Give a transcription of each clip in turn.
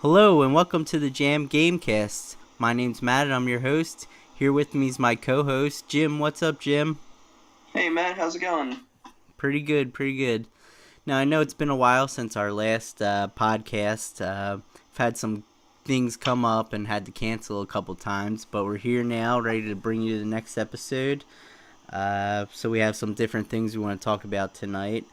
Hello and welcome to the Jam Gamecast. My name's Matt and I'm your host. Here with me is my co-host, Jim. What's up, Jim? Hey Matt, how's it going? Pretty good, pretty good. Now, I know it's been a while since our last podcast. I've had some things come up and had to cancel a couple times, but we're here now, ready to bring you the next episode. So we have some different things we want to talk about tonight.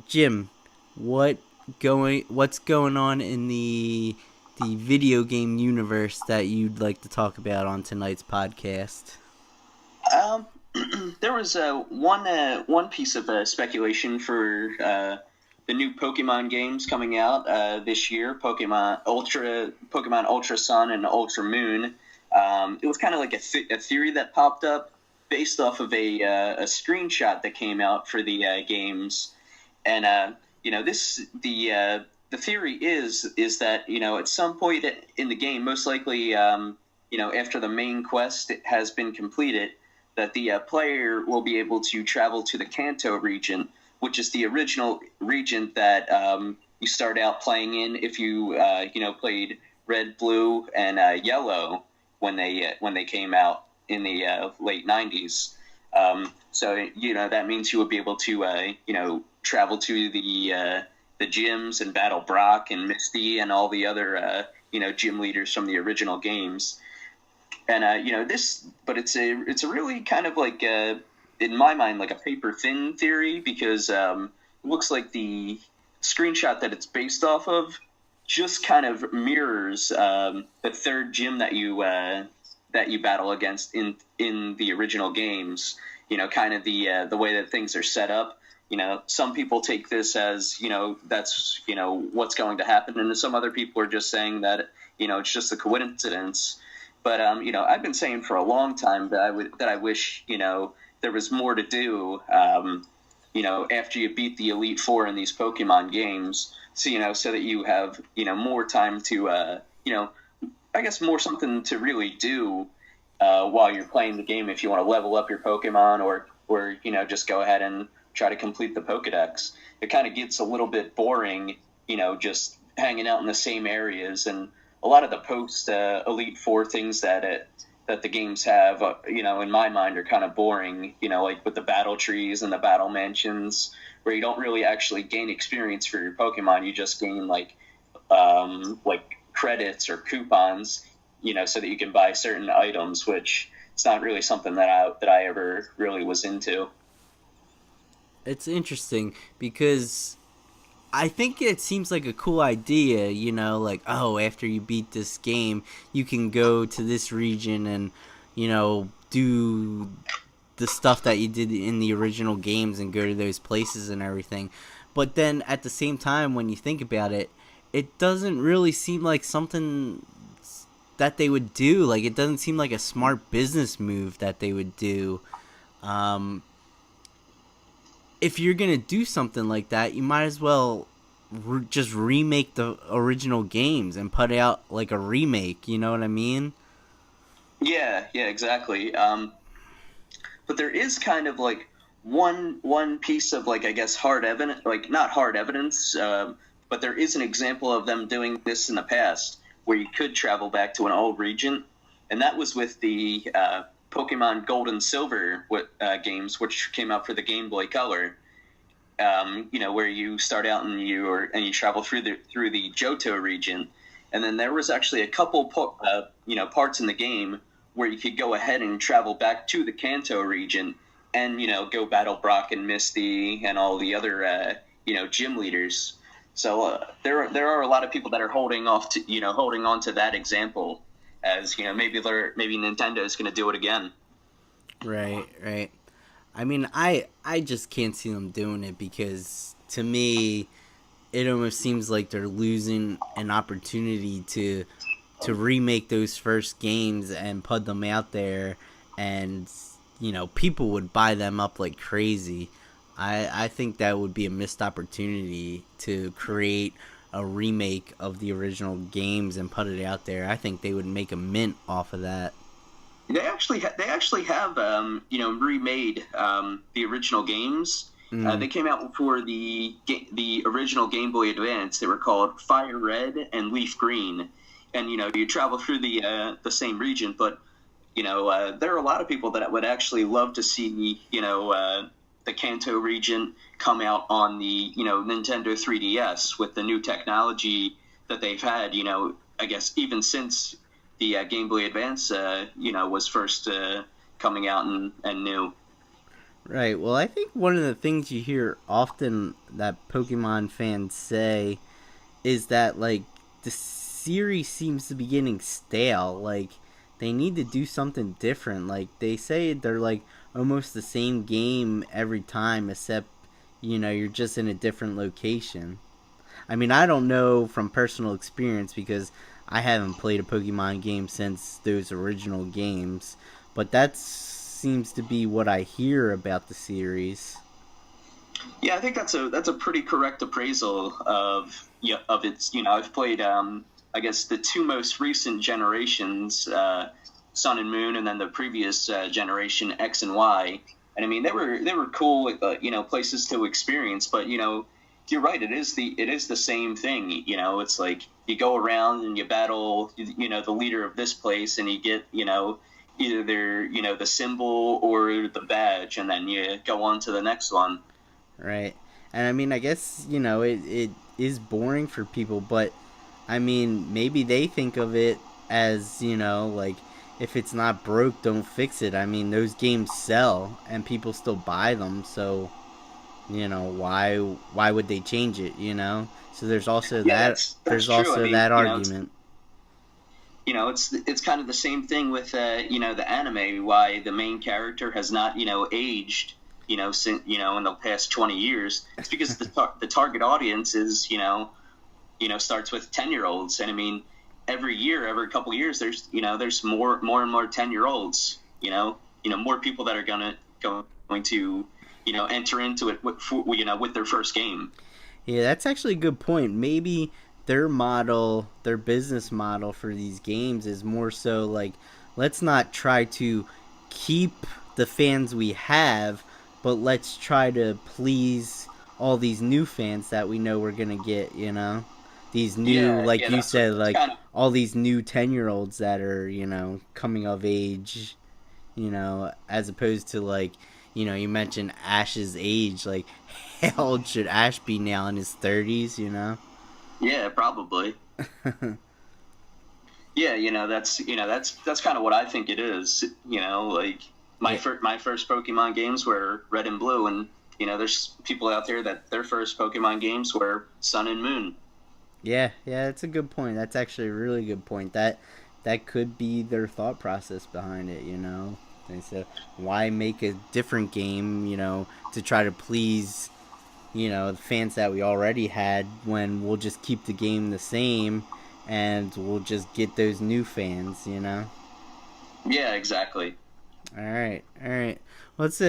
Jim, what's going on in the video game universe that you'd like to talk about on tonight's podcast? Um, there was one piece of speculation for the new Pokemon games coming out this year, Pokemon Ultra Sun and Ultra Moon. It was kind of like a theory that popped up based off of a screenshot that came out for the games, and the theory is that at some point in the game, most likely after the main quest has been completed, that the player will be able to travel to the Kanto region, which is the original region that you start out playing in if you played Red, Blue, and Yellow when they came out in the late 90s. So that means you would be able to travel to the gyms and battle Brock and Misty and all the other gym leaders from the original games. And but it's a really kind of like in my mind like a paper thin theory, because it looks like the screenshot that it's based off of just kind of mirrors the third gym that you battle against in the original games. Kind of the way that things are set up. Some people take this as that's what's going to happen, and some other people are just saying that it's just a coincidence. But I've been saying for a long time that I wish there was more to do. After you beat the Elite Four in these Pokemon games, so that you have more time to I guess more something to really do while you're playing the game, if you want to level up your Pokemon or just go ahead and try to complete the Pokedex. It kind of gets a little bit boring, just hanging out in the same areas, and a lot of the post Elite Four things that the games have, in my mind, are kind of boring. Like with the battle trees and the battle mansions, where you don't really actually gain experience for your Pokemon. You just gain like credits or coupons, so that you can buy certain items, which it's not really something that I ever really was into. It's interesting because I think it seems like a cool idea, like, oh, after you beat this game, you can go to this region and, do the stuff that you did in the original games and go to those places and everything. But then at the same time, when you think about it, it doesn't really seem like something that they would do. Like, it doesn't seem like a smart business move that they would do. If you're going to do something like that, you might as well just remake the original games and put out like a remake, you know what I mean? Yeah, exactly. But there is kind of like one piece of like, I guess, hard evidence, like not hard evidence, but there is an example of them doing this in the past where you could travel back to an old region, and that was with the Pokemon Gold and Silver games, which came out for the Game Boy Color. Where you start out and you travel through the Johto region, and then there was actually a couple parts in the game where you could go ahead and travel back to the Kanto region and go battle Brock and Misty and all the other gym leaders. So there are a lot of people that are holding on to that example, as maybe Nintendo is going to do it again. Right. I mean, I just can't see them doing it, because to me, it almost seems like they're losing an opportunity to remake those first games and put them out there, and people would buy them up like crazy. I think that would be a missed opportunity to create a remake of the original games and put it out there. I think they would make a mint off of that. They actually have remade the original games Mm. They came out for the original Game Boy Advance. They were called Fire Red and Leaf Green, and you travel through the same region. But there are a lot of people that would actually love to see the Kanto region come out on the Nintendo 3DS with the new technology that they've had. I guess even since the Game Boy Advance, was first coming out and new. Right. Well, I think one of the things you hear often that Pokemon fans say is that like the series seems to be getting stale. Like they need to do something different. Like they say they're like almost the same game every time, except you're just in a different location. I mean, I don't know from personal experience because I haven't played a Pokemon game since those original games, but that seems to be what I hear about the series. Yeah, I think that's a pretty correct appraisal of of its. I've played I guess the two most recent generations, Sun and Moon, and then the previous generation X and Y. And I mean they were cool, places to experience. But you're right. It is the same thing. It's like you go around and you battle the leader of this place, and you get either their the symbol or the badge, and then you go on to the next one. Right. And I mean, I guess, it is boring for people, but I mean, maybe they think of it as, like, if it's not broke, don't fix it. I mean, those games sell and people still buy them, so, why would they change it, So Yeah, that's there's true. I also mean, that argument. it's kind of the same thing with the anime. Why the main character has not aged since in the past 20 years. It's because the target audience is starts with 10-year-olds, and I mean every year, every couple years, there's more and more 10-year-olds. More people that are going to enter into it with their first game. Yeah, that's actually a good point. Maybe their business model for these games is more so like, let's not try to keep the fans we have, but let's try to please all these new fans that we know we're gonna get. These new, Yeah, like yeah, you that's what said, it's like kind of. all these new 10-year-olds that are coming of age, as opposed to like, you mentioned Ash's age. Like, how old should Ash be now, in his 30s? Yeah, probably. Yeah, that's kind of what I think it is. Like Yeah, my first Pokemon games were Red and Blue, and there's people out there that their first Pokemon games were Sun and Moon. yeah, that's a good point. That's actually a really good point. That could be their thought process behind it. They said, why make a different game, to try to please, the fans that we already had, when we'll just keep the game the same and we'll just get those new fans. Yeah, exactly. All right, all right. Well, it's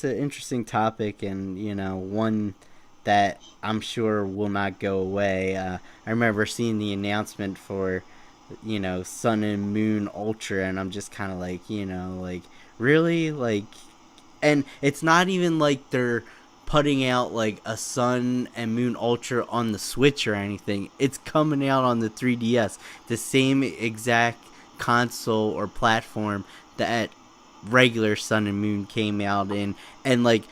an interesting topic, and one that I'm sure will not go away. I remember seeing the announcement for Sun and Moon Ultra, and I'm just kind of like, like, really, like, and it's not even like they're putting out like a Sun and Moon Ultra on the Switch or anything. It's coming out on the 3DS, the same exact console or platform that regular Sun and Moon came out in, and like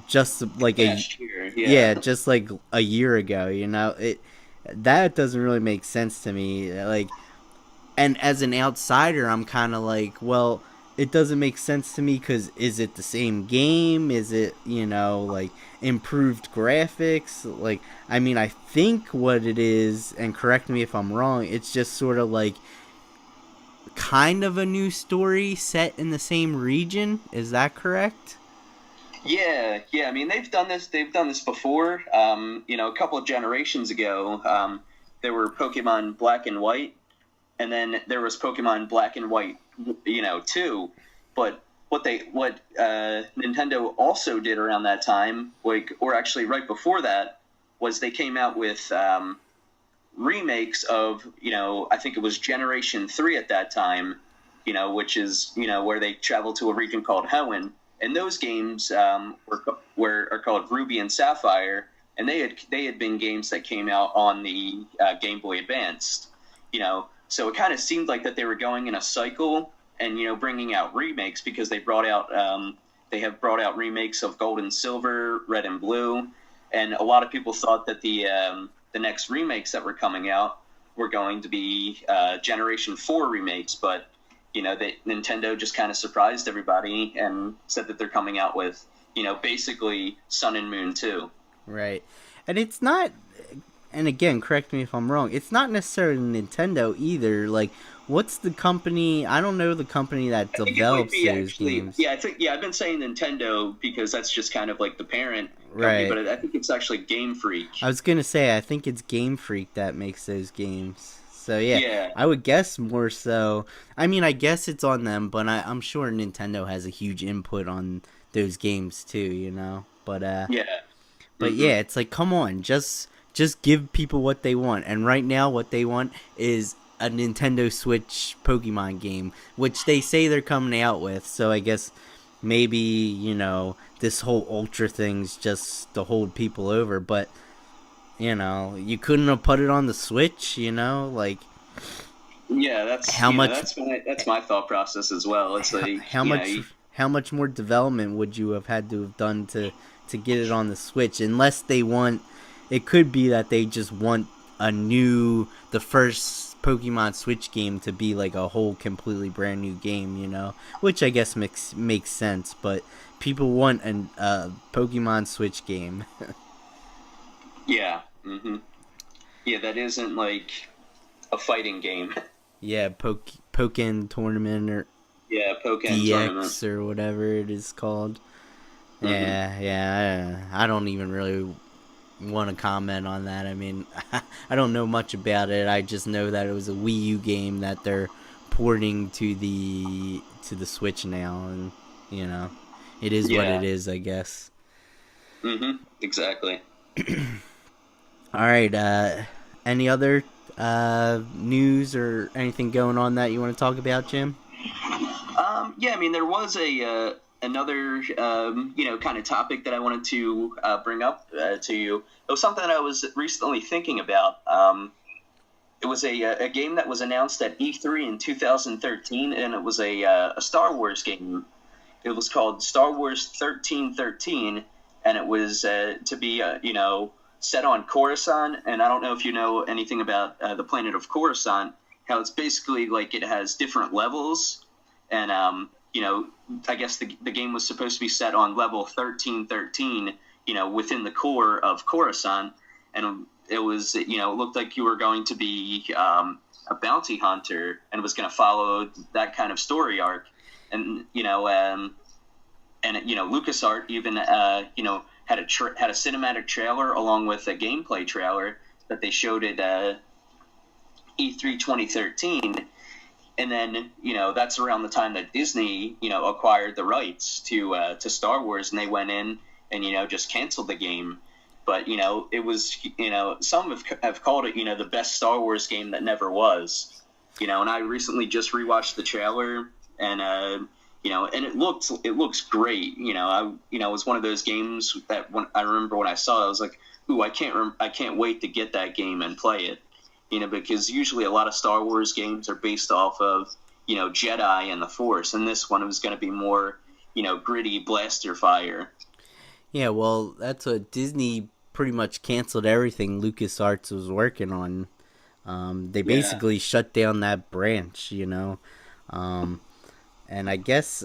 just like a Last year, yeah. yeah, just like a year ago. It that doesn't really make sense to me. Like, and as an outsider, I'm kind of like, well, it doesn't make sense to me because is it the same game? Is it like improved graphics? Like, I mean, I think what it is, and correct me if I'm wrong, it's just sort of like kind of a new story set in the same region. Is that correct? Yeah, yeah. I mean, they've done this. They've done this before. A couple of generations ago, there were Pokemon Black and White, and then there was Pokemon Black and White, too. But what Nintendo also did around that time, like, or actually right before that, was they came out with remakes of, I think it was Generation 3 at that time, which is, where they traveled to a region called Hoenn. and those games are called Ruby and Sapphire, and they had been games that came out on the Game Boy Advanced. So it kind of seemed like that they were going in a cycle, and bringing out remakes, because they have brought out remakes of Gold and Silver, Red and Blue, and a lot of people thought that the next remakes that were coming out were going to be Generation 4 remakes, but Nintendo just kind of surprised everybody and said that they're coming out with basically Sun and Moon 2. Right. And it's not, and again, correct me if I'm wrong, it's not necessarily Nintendo either. Like, what's the company? I don't know the company that develops those games. Yeah, I've been saying Nintendo because that's just kind of like the parent company, Right. but I think it's actually Game Freak. I was going to say, I think it's Game Freak that makes those games. So, Yeah. I would guess more so. I mean, I guess it's on them, but I'm sure Nintendo has a huge input on those games too. But, Yeah. But yeah, it's like, come on, just give people what they want. And right now, what they want is a Nintendo Switch Pokemon game, which they say they're coming out with. So I guess maybe, this whole Ultra thing's just to hold people over. But, you couldn't have put it on the Switch, like... Yeah, that's How much- that's my thought process as well. It's like how much more development would you have had to have done to get it on the Switch? Unless they want, it could be that they just want the first Pokemon Switch game to be like a whole completely brand new game, which I guess makes sense. But people want a Pokemon Switch game. Yeah. Yeah, that isn't like a fighting game. Yeah, Pokken Tournament or Yeah, Pokemon DX Tournament. or whatever it is called. Yeah, I don't even really want to comment on that. I mean, I don't know much about it. I just know that it was a Wii U game that they're porting to the Switch now, and it is what it is, I guess. Exactly. All right. Any other news or anything going on that you want to talk about, Jim? Yeah, I mean, there was another kind of topic that I wanted to bring up to you. It was something that I was recently thinking about. It was a game that was announced at E3 in 2013, and it was a Star Wars game. It was called Star Wars 1313, and it was to be set on Coruscant. And I don't know if you know anything about the planet of Coruscant. How it's basically like it has different levels, and I guess the game was supposed to be set on level 1313, within the core of Coruscant, and it was, it looked like you were going to be a bounty hunter, and was going to follow that kind of story arc, and LucasArts even had a cinematic trailer along with a gameplay trailer that they showed at E3 2013. And then, that's around the time that Disney, acquired the rights to Star Wars, and they went in and, just canceled the game. But, it was, some have called it, the best Star Wars game that never was. And I recently just rewatched the trailer, and, and it looks great. It was one of those games that I remember when I saw it, I was like, ooh, I can't wait to get that game and play it. Because usually a lot of Star Wars games are based off of, Jedi and the Force, and this one was going to be more, gritty blaster fire. Yeah, well, that's what Disney pretty much canceled everything LucasArts was working on. They basically shut down that branch, and I guess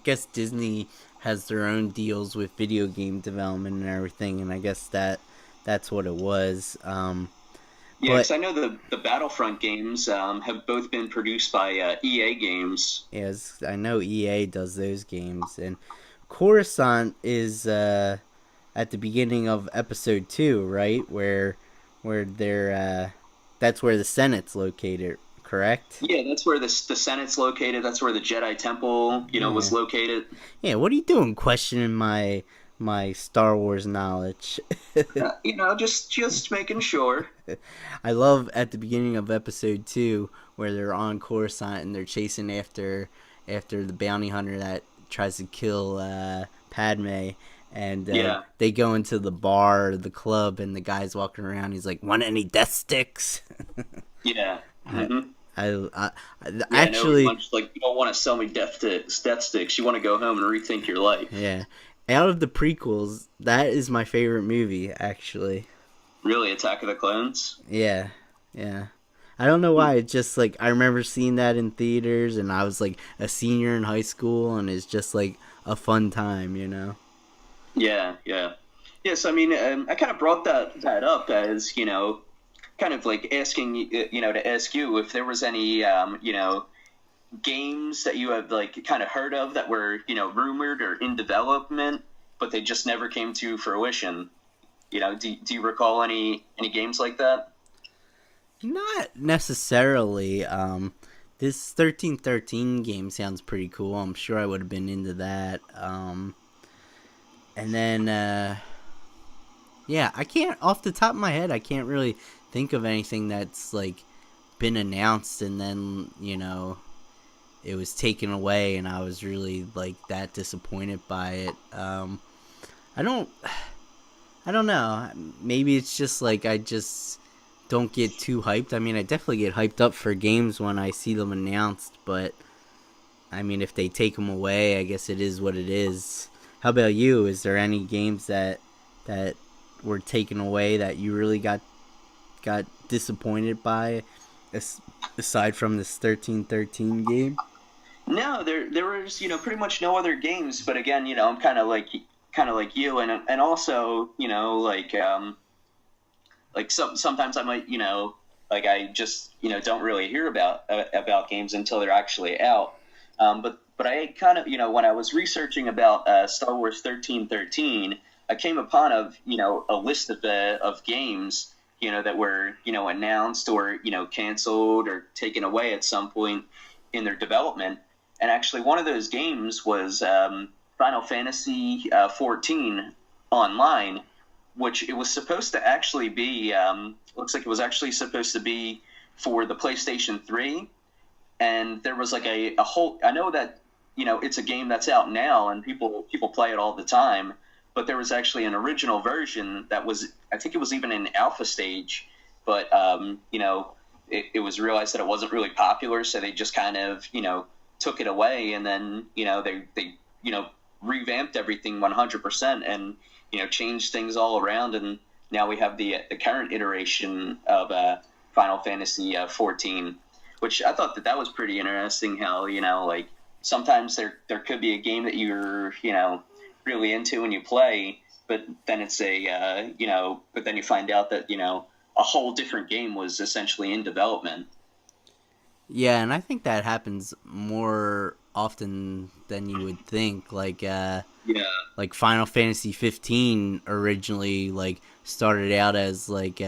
guess Disney has their own deals with video game development and everything, and I guess that's what it was. Because I know the Battlefront games have both been produced by EA Games. Yes, I know EA does those games, and Coruscant is at the beginning of episode 2, right? Where they're that's where the Senate's located, correct? Yeah, that's where the Senate's located. That's where the Jedi Temple, was located. Yeah, what are you doing questioning my my Star Wars knowledge. Just making sure. I love at the beginning of episode 2 where they're on Coruscant and they're chasing after the bounty hunter that tries to kill Padme, and Yeah. they go into the bar or the club and the guy's walking around. He's like, "Want any death sticks?" Yeah. I, Mm-hmm. I Yeah, actually, no, like you don't want to sell me death sticks. You want to go home and rethink your life. yeah. Out of the prequels, that is my favorite movie, actually. Really, Attack of the Clones? Yeah, yeah. I don't know why. It's just like I remember seeing that in theaters, and I was like a senior in high school, and it's just like a fun time, you know. Yeah, yeah. Yes, I mean, I kind of brought that up as, kind of like asking, to ask you if there was any, games that you have like kind of heard of that were, rumored or in development, but they just never came to fruition. Do you recall any games like that? Not necessarily. This 1313 game sounds pretty cool. I'm sure I would have been into that. And then, yeah, I can't, off the top of my head, I can't really think of anything that's like been announced and then, it was taken away and I was really like that disappointed by it. I don't, I don't know. Maybe it's just like I just don't get too hyped. I mean, I definitely get hyped up for games when I see them announced, but I mean, if they take them away, I guess it is what it is. How about you? Is there any games that were taken away that you really got disappointed by, aside from this 1313 game? No, there was pretty much no other games. But again, I'm kind of like you, and also like sometimes I might like I just don't really hear about games until they're actually out. But I kind of when I was researching about Star Wars 1313, I came upon a list of games that were announced or canceled or taken away at some point in their development. And actually, one of those games was Final Fantasy 14 Online, which it was supposed to actually be. Looks like it was actually supposed to be for the PlayStation 3, and there was like a whole. I know that it's a game that's out now, and people play it all the time. But there was actually an original version that was. I think it was even in alpha stage, but it was realized that it wasn't really popular, so they just kind of took it away, and then they revamped everything 100% and changed things all around, and now we have the current iteration of Final Fantasy 14, which I thought that was pretty interesting. How like sometimes there could be a game that you're really into and you play, but then it's but then you find out that a whole different game was essentially in development. Yeah, and I think that happens more often than you would think. Like Final Fantasy 15 originally like started out as like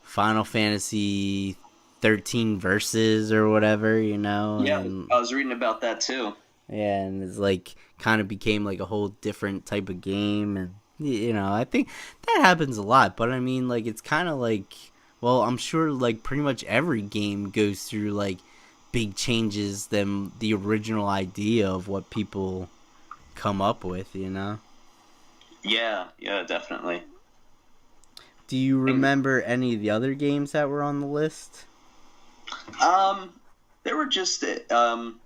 Final Fantasy 13 Versus or whatever, Yeah, and I was reading about that too. yeah, and it's like kind of became like a whole different type of game, and I think that happens a lot. But I mean, like it's kind of like, well, I'm sure like pretty much every game goes through like big changes than the original idea of what people come up with. Yeah, definitely. Do you remember any of the other games that were on the list? There were just I'm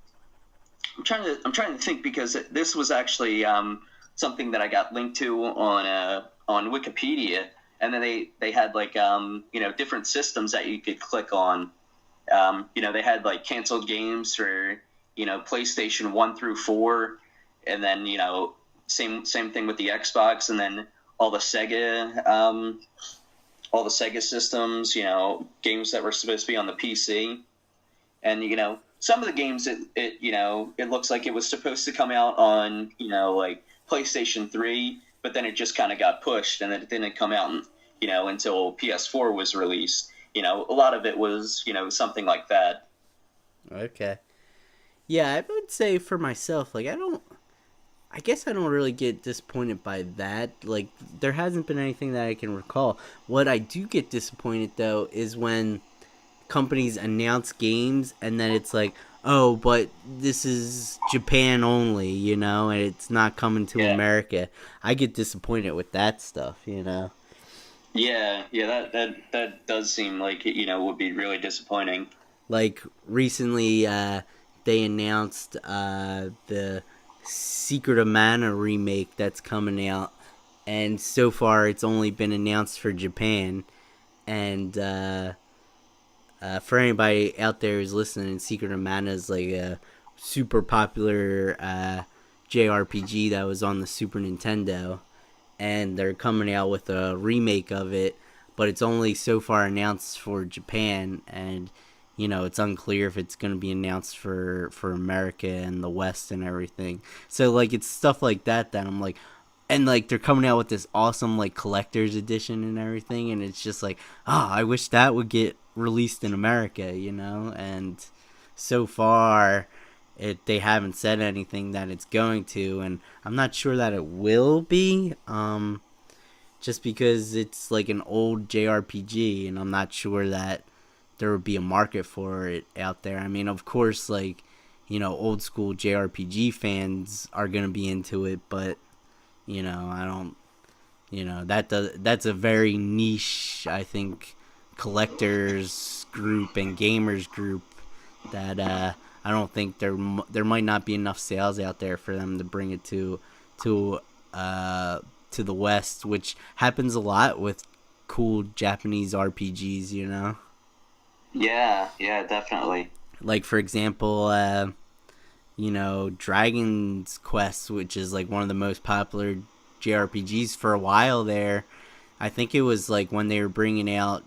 trying to think, because this was actually something that I got linked to on Wikipedia, and then they had like different systems that you could click on. They had like canceled games for PlayStation 1 through 4, and then same thing with the Xbox, and then all the Sega systems, games that were supposed to be on the PC. And some of the games it looks like it was supposed to come out on like PlayStation 3, but then it just kind of got pushed, and it didn't come out until PS4 was released. A lot of it was something like that. Okay. Yeah, I would say for myself, like I don't I guess I don't really get disappointed by that. Like, there hasn't been anything that I can recall. What I do get disappointed though is when companies announce games and then it's like, oh, but this is Japan only, and it's not coming to Yeah. America. I get disappointed with that stuff. Yeah, that does seem like it, would be really disappointing. Like recently, they announced the Secret of Mana remake that's coming out, and so far it's only been announced for Japan. And for anybody out there who's listening, Secret of Mana is like a super popular JRPG that was on the Super Nintendo, and they're coming out with a remake of it, but it's only so far announced for Japan, and it's unclear if it's going to be announced for America and the West and everything. So like it's stuff like that I'm like, and like they're coming out with this awesome like collector's edition and everything, and it's just like, I wish that would get released in America. And so far they haven't said anything that it's going to, and I'm not sure that it will be, just because it's like an old JRPG, and I'm not sure that there would be a market for it out there. I mean, of course, like, old school JRPG fans are gonna be into it, but I don't, that's a very niche, I think, collectors group and gamers group that I don't think there might not be enough sales out there for them to bring it to the West, which happens a lot with cool Japanese RPGs. Yeah, definitely. Like for example, Dragon's Quest, which is like one of the most popular JRPGs for a while there. I think it was like when they were bringing out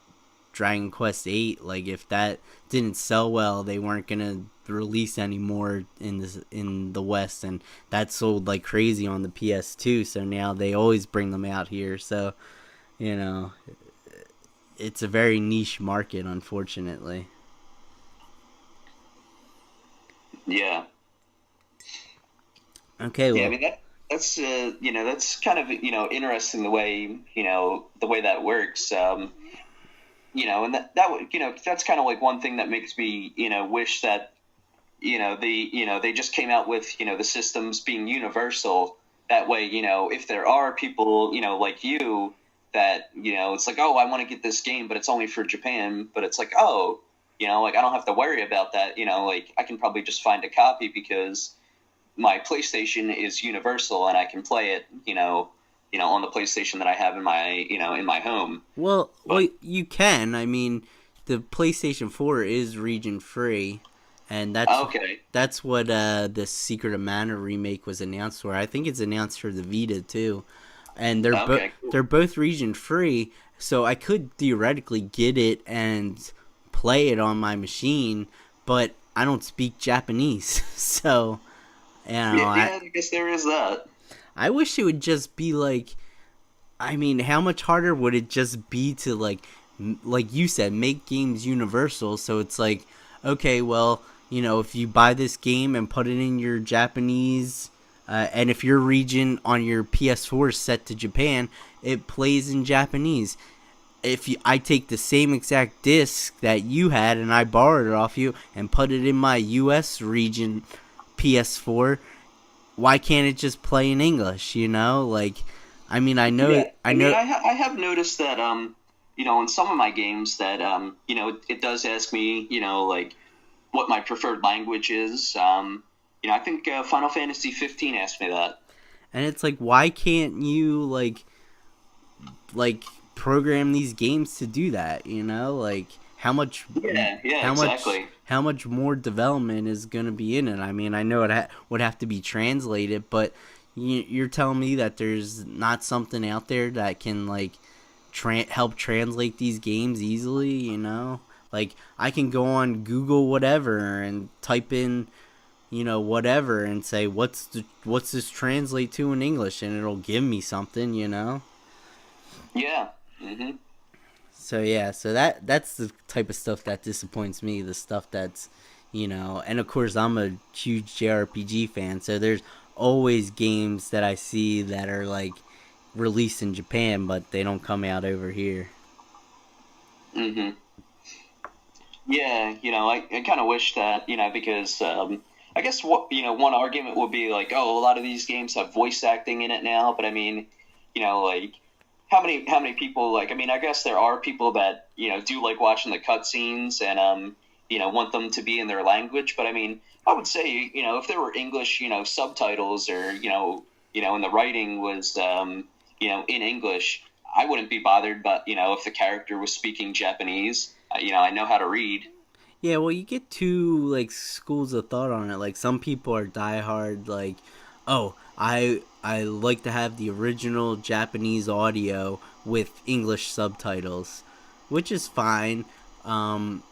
Dragon Quest 8, like if that didn't sell well, they weren't gonna release anymore in the West, and that sold like crazy on the PS2. So now they always bring them out here. So you know, it's a very niche market, unfortunately. Yeah. Okay, Yeah, I well, mean that's kind of interesting the way the way that works. And that would that's kind of like one thing that makes me wish that they just came out with the systems being universal. That way, if there are people like you that it's like, oh, I want to get this game, but it's only for Japan, but it's like, oh, like I don't have to worry about that. Like I can probably just find a copy because my PlayStation is universal and I can play it, on the PlayStation that I have in my, in my home. well, you can. I mean, the PlayStation 4 is region free, and Okay. that's what the Secret of Mana remake was announced for. I think it's announced for the Vita too, and Okay. Cool. they're both region free. So I could theoretically get it and play it on my machine, but I don't speak Japanese, so Yeah, yeah, I guess there is that. I wish it would just be like, I mean, how much harder would it just be to like you said, make games universal? So it's like, okay, well, if you buy this game and put it in your Japanese, and if your region on your PS4 is set to Japan, it plays in Japanese. I take the same exact disc that you had and I borrowed it off you and put it in my U.S. region PS4, why can't it just play in English? Like, I mean, Yeah, I I mean, know. I have noticed that in some of my games that it does ask me, like what my preferred language is. I think Final Fantasy 15 asked me that. And it's like, why can't you like program these games to do that? Like how much, Yeah, exactly. how much more development is gonna be in it? I mean, I know it would have to be translated, but you're telling me that there's not something out there that can like help translate these games easily? Like I can go on Google whatever and type in whatever and say what's this translate to in English, and it'll give me something. Yeah. Hmm. So yeah, so that's the type of stuff that disappoints me, the stuff that's and of course I'm a huge JRPG fan, so there's always games that I see that are like released in Japan, but they don't come out over here. Hmm. Yeah, I kind of wish that, because I guess what, one argument would be like, oh, a lot of these games have voice acting in it now, but I mean, like how many people like, I mean, I guess there are people that, do like watching the cutscenes and want them to be in their language, but I mean, I would say, if there were English, subtitles or, and the writing was in English, I wouldn't be bothered, but if the character was speaking Japanese, I know how to read. Yeah, well, you get two like schools of thought on it. Like some people are diehard, like, oh, I like to have the original Japanese audio with English subtitles, which is fine. Um,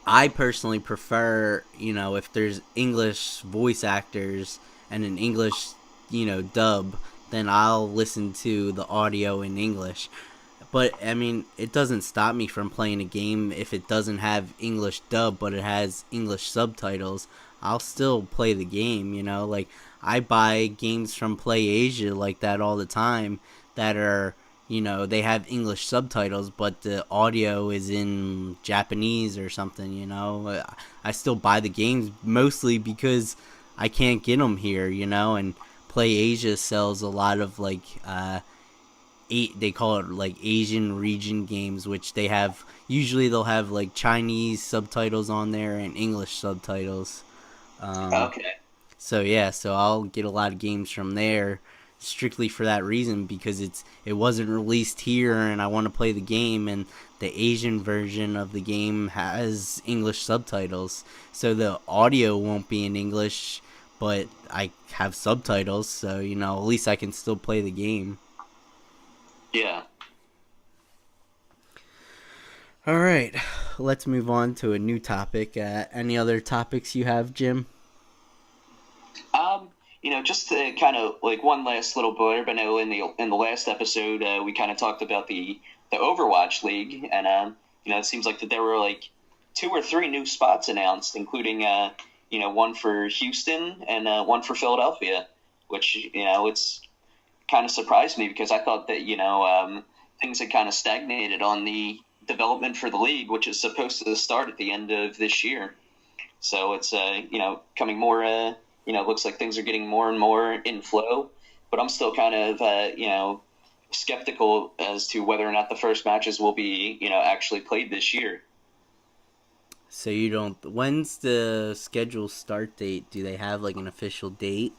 I personally prefer, if there's English voice actors and an English, dub, then I'll listen to the audio in English. But I mean, it doesn't stop me from playing a game if it doesn't have English dub, but it has English subtitles. I'll still play the game. Like I buy games from Play Asia like that all the time that are, they have English subtitles, but the audio is in Japanese or something. I still buy the games mostly because I can't get them here. And Play Asia sells a lot of like they call it like Asian region games, which they have usually they'll have like Chinese subtitles on there and English subtitles. Um, Okay. so yeah, so I'll get a lot of games from there strictly for that reason because it wasn't released here and I want to play the game and the Asian version of the game has English subtitles. So the audio won't be in English, but I have subtitles, so at least I can still play the game. Yeah. All right, let's move on to a new topic. Any other topics you have, Jim? Just to kind of like one last little blurb. I know in the last episode we kind of talked about the Overwatch League, and it seems like that there were like two or three new spots announced, including one for Houston and one for Philadelphia, which it's kind of surprised me because I thought that things had kind of stagnated on the development for the league, which is supposed to start at the end of this year. So it's coming more. Looks like things are getting more and more in flow, but I'm still kind of skeptical as to whether or not the first matches will be actually played this year. So you don't. When's the scheduled start date? Do they have like an official date?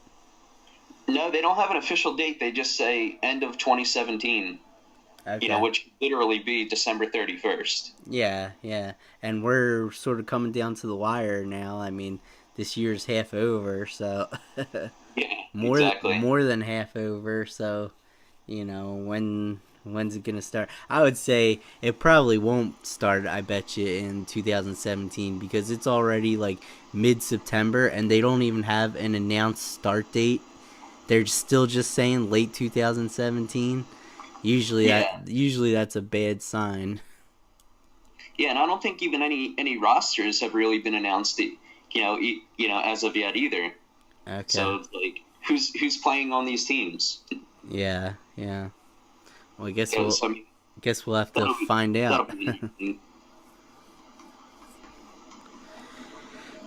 No, they don't have an official date. They just say end of 2017. Okay. Which could literally be December 31st. Yeah, yeah. And we're sort of coming down to the wire now. I mean, this year's half over, so Yeah, more exactly. more than half over. So, when's it gonna start? I would say it probably won't start. I bet you in 2017 because it's already like mid September and they don't even have an announced start date. They're still just saying late 2017. Yeah, Usually that's a bad sign. yeah, and I don't think even any rosters have really been announced, as of yet either. Okay. So it's like, who's playing on these teams? Yeah, yeah. Well, I guess Because I mean, we'll have to find that'll out. be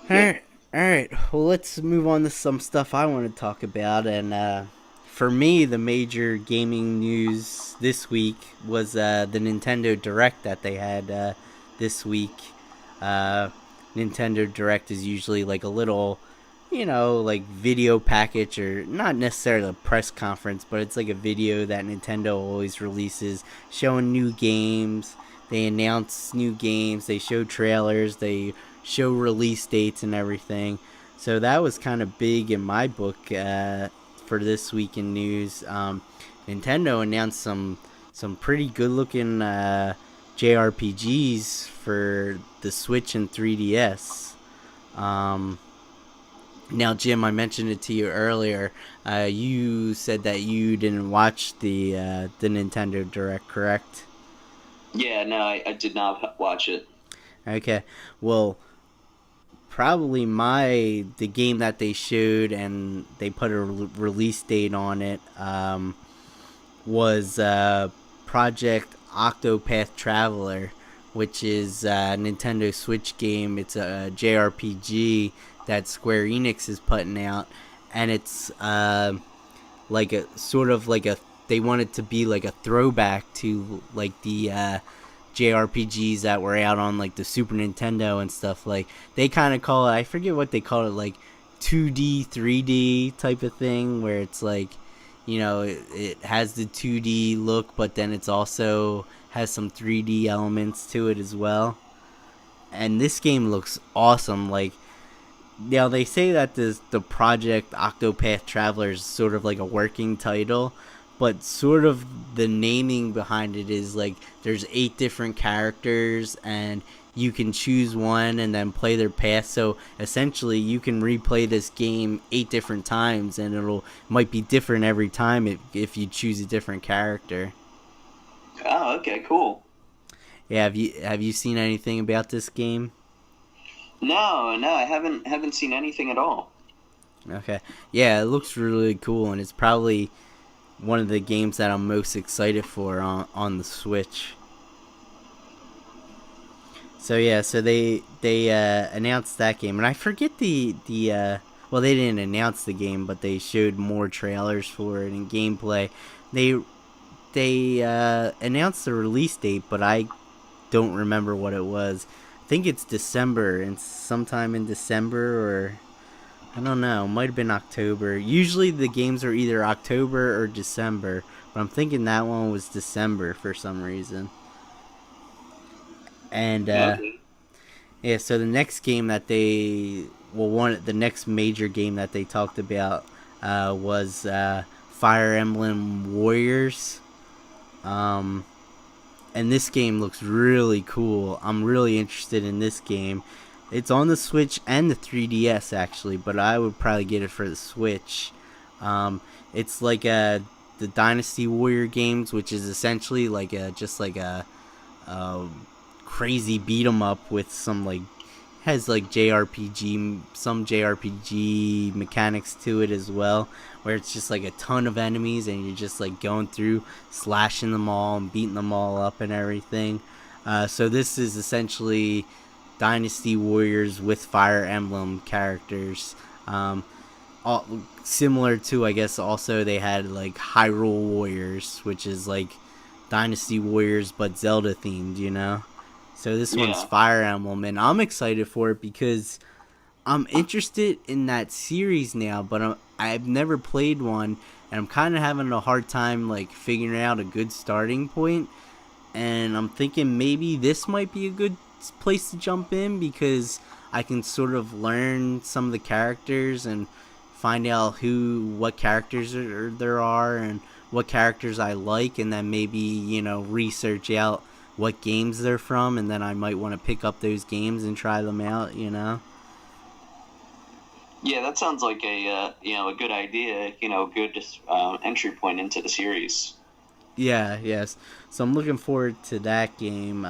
All yeah. right, all right. Well, let's move on to some stuff I want to talk about. And for me, the major gaming news this week was the Nintendo Direct that they had this week. Uh, Nintendo Direct is usually like a little, like video package or not necessarily a press conference, but it's like a video that Nintendo always releases showing new games. They announce new games, they show trailers, they show release dates and everything. So that was kind of big in my book for this week in news. Nintendo announced some pretty good looking JRPGs for the Switch and 3DS. Um, Now, Jim, I mentioned it to you earlier. You said that you didn't watch the Nintendo Direct, correct? Yeah, no, I did not watch it. Okay. Well, probably the game that they showed and they put a release date on it was Project Octopath Traveler, which is a Nintendo Switch game. It's a JRPG that Square Enix is putting out, and it's like a sort of like a they want it to be like a throwback to like the JRPGs that were out on like the Super Nintendo and stuff. Like they kind of call it, I forget what they call it, like 2D, 3D type of thing, where it's like, you know, it has the 2D look, but then it's also has some 3D elements to it as well. And this game looks awesome. Like, now they say that the Project Octopath Traveler is sort of like a working title, but sort of the naming behind it is like there's 8 different characters and you can choose one and then play their path. So essentially you can replay this game 8 different times and might be different every time if you choose a different character. Oh, okay, cool. Yeah, have you seen anything about this game? No, I haven't seen anything at all. Okay. Yeah, it looks really cool, and it's probably one of the games that I'm most excited for on the Switch. So yeah, so they announced that game, and I forget well, they didn't announce the game, but they showed more trailers for it and gameplay. They announced the release date, but I don't remember what it was. I think it's December, and sometime in December, or I don't know, might have been October. Usually the games are either October or December, but I'm thinking that one was December for some reason. And Okay. yeah, so the next game that the next major game that they talked about was Fire Emblem Warriors. And this game looks really cool. I'm really interested in this game. It's on the Switch and the 3DS actually, but I would probably get it for the Switch. It's like the Dynasty Warrior games, which is essentially like just like a crazy beat 'em up with some like has like some JRPG mechanics to it as well, where it's just like a ton of enemies and you're just like going through, slashing them all and beating them all up and everything. So this is essentially Dynasty Warriors with Fire Emblem characters. All, similar to, I guess, also they had like Hyrule Warriors, which is like Dynasty Warriors but Zelda themed, you know? So this one's Fire Emblem, and I'm excited for it because I'm interested in that series now, but I've never played one, and I'm kind of having a hard time like figuring out a good starting point. And I'm thinking maybe this might be a good place to jump in because I can sort of learn some of the characters and find out what characters there are and what characters I like, and then maybe, you know, research out what games they're from, and then I might want to pick up those games and try them out, you know? Yeah, that sounds like a good idea. Good entry point into the series. Yeah, yes. So I'm looking forward to that game.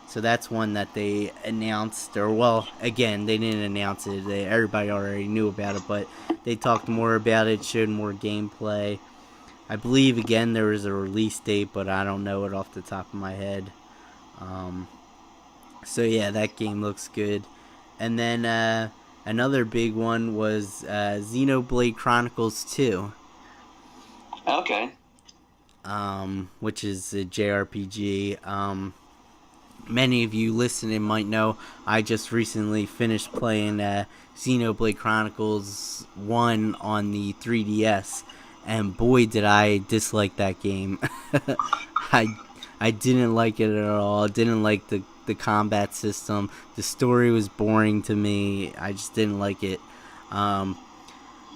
So that's one that they announced, or well, again, they didn't announce it. Everybody already knew about it, but they talked more about it, showed more gameplay. I believe, again, there was a release date, but I don't know it off the top of my head. So yeah, that game looks good. And then another big one was Xenoblade Chronicles 2. Okay. Which is a JRPG. Many of you listening might know I just recently finished playing Xenoblade Chronicles 1 on the 3DS, and boy did I dislike that game. I didn't like it at all. I didn't like the combat system. The story was boring to me. I just didn't like it.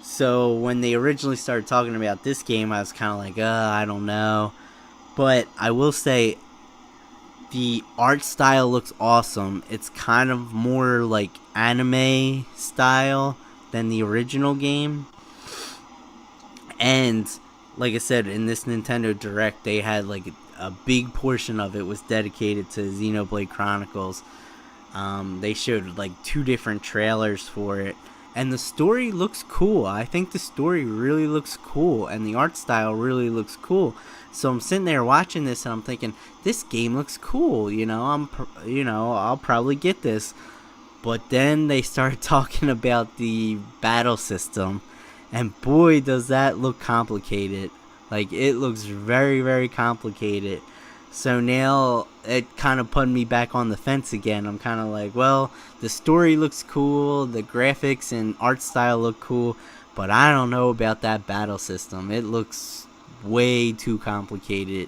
So when they originally started talking about this game, I was kind of like, I don't know. But I will say, the art style looks awesome. It's kind of more like anime style than the original game. And like I said, in this Nintendo Direct, they had like a big portion of it was dedicated to Xenoblade Chronicles. They showed like 2 different trailers for it, and the story looks cool. I think the story really looks cool, and the art style really looks cool. So I'm sitting there watching this, and I'm thinking, this game looks cool. I'll probably get this. But then they started talking about the battle system, and boy, does that look complicated. Like, it looks very, very complicated. So now it kind of put me back on the fence again. I'm kind of like, well, the story looks cool, the graphics and art style look cool, but I don't know about that battle system. It looks way too complicated.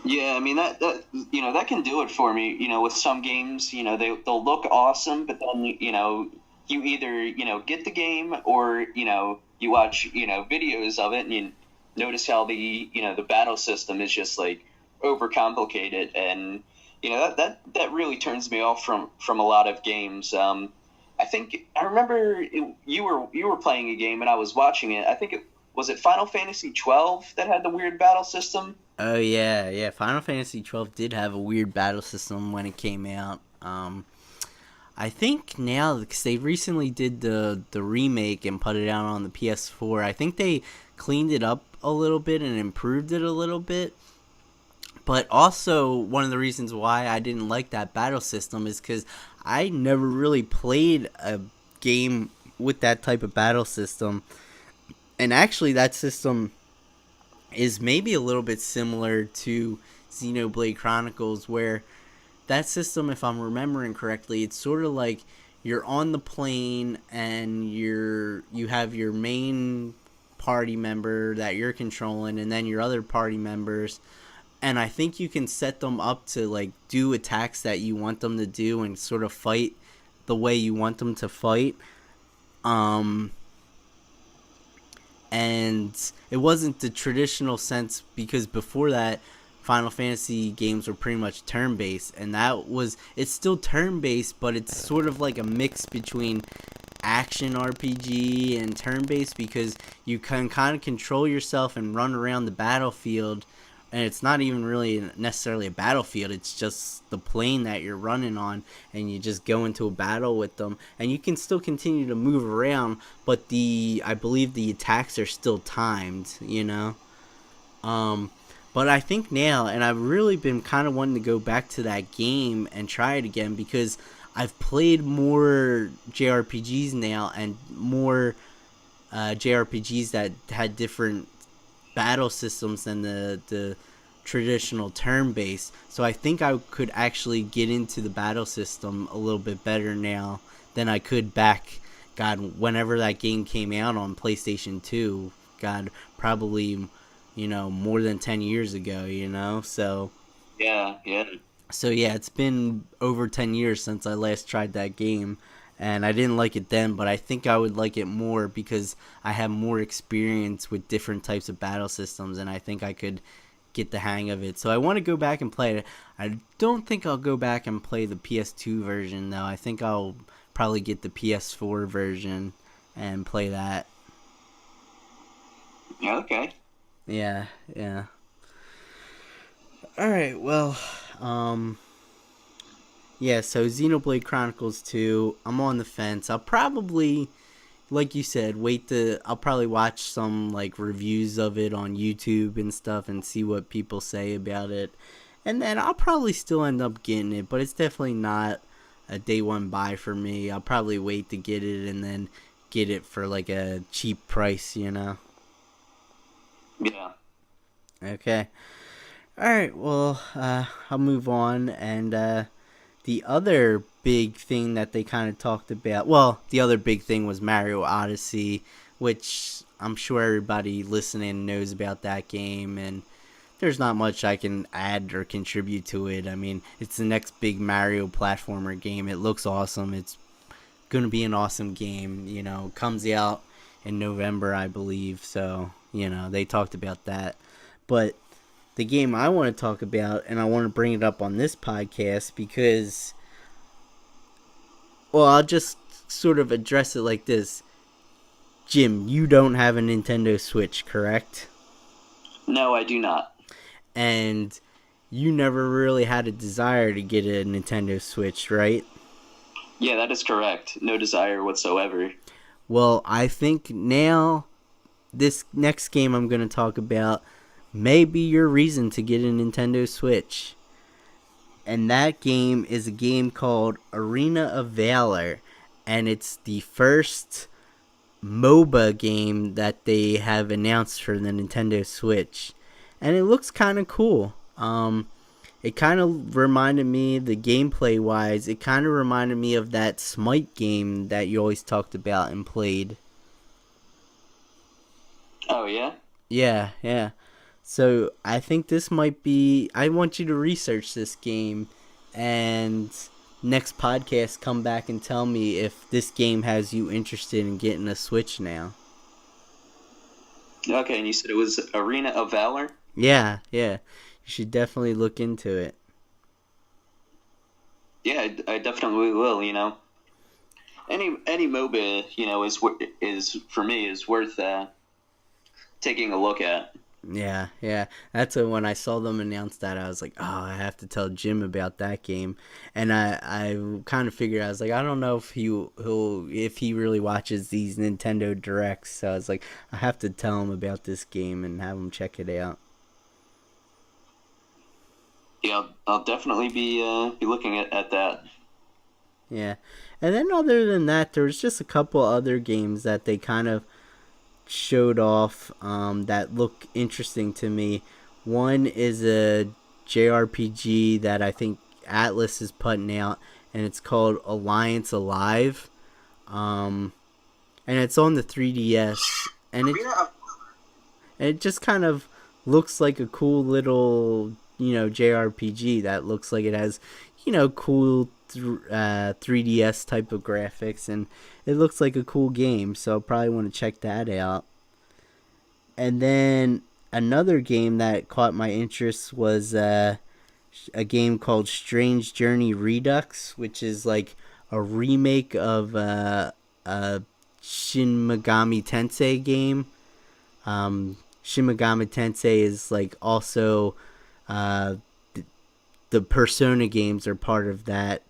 Yeah, I mean that can do it for me. With some games, they'll look awesome, but then you either get the game, or you watch videos of it, and you notice how the battle system is just like overcomplicated, and that really turns me off from a lot of games. I think I remember you were playing a game and I was watching it. I think it was it Final Fantasy 12 that had the weird battle system. Oh yeah, yeah. Final Fantasy 12 did have a weird battle system when it came out. I think now, because they recently did the remake and put it out on the PS4, I think they cleaned it up a little bit and improved it a little bit. But also, one of the reasons why I didn't like that battle system is because I never really played a game with that type of battle system. And actually, that system is maybe a little bit similar to Xenoblade Chronicles, where that system, if I'm remembering correctly, it's sort of like you're on the plane and you have your main party member that you're controlling, and then your other party members, and I think you can set them up to like do attacks that you want them to do and sort of fight the way you want them to fight. Um, and it wasn't the traditional sense, because before that, Final Fantasy games were pretty much turn-based, and it's still turn-based, but it's sort of like a mix between action RPG and turn-based, because you can kind of control yourself and run around the battlefield, and it's not even really necessarily a battlefield, it's just the plane that you're running on, and you just go into a battle with them, and you can still continue to move around, but I believe the attacks are still timed. But I think now, and I've really been kind of wanting to go back to that game and try it again, because I've played more JRPGs now, and more JRPGs that had different battle systems than the traditional turn-based. So I think I could actually get into the battle system a little bit better now than I could back, God, whenever that game came out on PlayStation 2. God, probably, more than 10 years ago. Yeah, yeah. So yeah, it's been over 10 years since I last tried that game, and I didn't like it then, but I think I would like it more because I have more experience with different types of battle systems, and I think I could get the hang of it. So I want to go back and play it. I don't think I'll go back and play the PS2 version, though. I think I'll probably get the PS4 version and play that. Yeah, okay. Yeah, yeah. Alright, well, yeah, so Xenoblade Chronicles 2, I'm on the fence. I'll probably, like you said, I'll probably watch some, like, reviews of it on YouTube and stuff and see what people say about it. And then I'll probably still end up getting it, but it's definitely not a day one buy for me. I'll probably wait to get it and then get it for, like, a cheap price. Yeah. Okay. Alright, well, I'll move on, and the other big thing that they kind of talked about, well, the other big thing was Mario Odyssey, which I'm sure everybody listening knows about that game, and there's not much I can add or contribute to it. I mean, it's the next big Mario platformer game. It looks awesome. It's going to be an awesome game. Comes out in November, I believe, so, they talked about that. But the game I want to talk about, and I want to bring it up on this podcast because, well, I'll just sort of address it like this. Jim, you don't have a Nintendo Switch, correct? No, I do not. And you never really had a desire to get a Nintendo Switch, right? Yeah, that is correct. No desire whatsoever. Well, I think now this next game I'm going to talk about may be your reason to get a Nintendo Switch. And that game is a game called Arena of Valor. And it's the first MOBA game that they have announced for the Nintendo Switch. And it looks kind of cool. It kind of reminded me, the gameplay wise, it kind of reminded me of that Smite game that you always talked about and played. Oh yeah. Yeah, yeah. So I think this might be. I want you to research this game, and next podcast come back and tell me if this game has you interested in getting a Switch now. Okay, and you said it was Arena of Valor. Yeah, yeah. You should definitely look into it. Yeah, I definitely will. Any MOBA, is for me is worth taking a look at. Yeah, yeah. That's when I saw them announce that, I was like, oh, I have to tell Jim about that game. And I kind of figured, I was like, I don't know if he really watches these Nintendo Directs. So I was like, I have to tell him about this game and have him check it out. Yeah, I'll definitely be looking at that. Yeah. And then other than that, there was just a couple other games that they kind of showed off that look interesting to me. One is a JRPG that I think Atlas is putting out, and it's called Alliance Alive. And it's on the 3DS, and it just kind of looks like a cool little, JRPG that looks like it has, cool 3DS type of graphics, and it looks like a cool game, so I'll probably want to check that out. And then another game that caught my interest was a game called Strange Journey Redux, which is like a remake of a Shin Megami Tensei game. Shin Megami Tensei is like also uh, the Persona games are part of that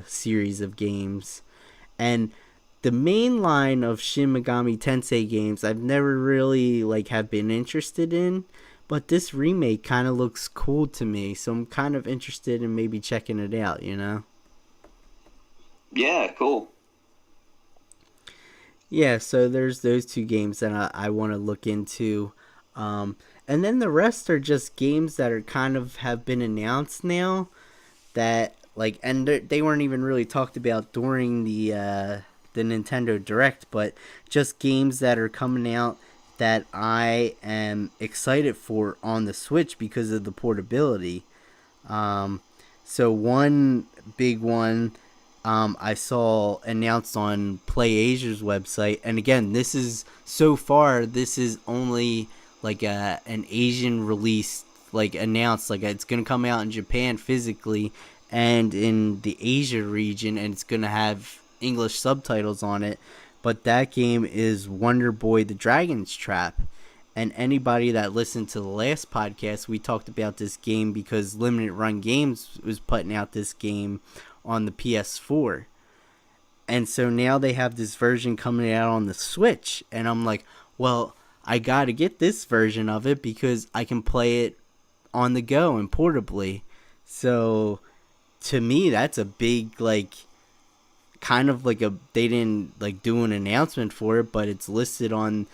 series of games. And the main line of Shin Megami Tensei games I've never really have been interested in, but this remake kind of looks cool to me, so I'm kind of interested in maybe checking it out, Yeah, cool. Yeah, so there's those two games that I want to look into. And then the rest are just games that are kind of have been announced now that and they weren't even really talked about during the Nintendo Direct, but just games that are coming out that I am excited for on the Switch because of the portability. So one big one I saw announced on PlayAsia's website, and again, this is only an Asian release, announced, it's gonna come out in Japan physically and in the Asia region, and it's gonna have English subtitles on it. But that game is Wonder Boy: The Dragon's Trap. And anybody that listened to the last podcast, we talked about this game because Limited Run Games was putting out this game on the PS4. And so now they have this version coming out on the Switch. And I'm like, well, I got to get this version of it because I can play it on the go and portably. So to me, that's a big, kind of they didn't do an announcement for it, but it's listed on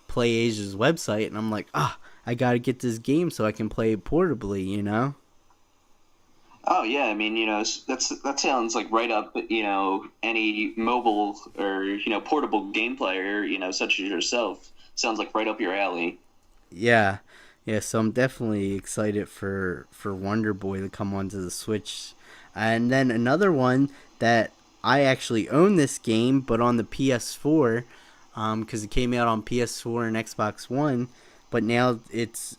PlayAsia's website, and I'm like, I gotta get this game so I can play it portably. Oh yeah, I mean, that sounds like right up, any mobile or portable game player, such as yourself, sounds like right up your alley. Yeah, yeah. So I'm definitely excited for Wonder Boy to come onto the Switch, and then another one that I actually own this game, but on the PS4, because it came out on PS4 and Xbox One, but now it's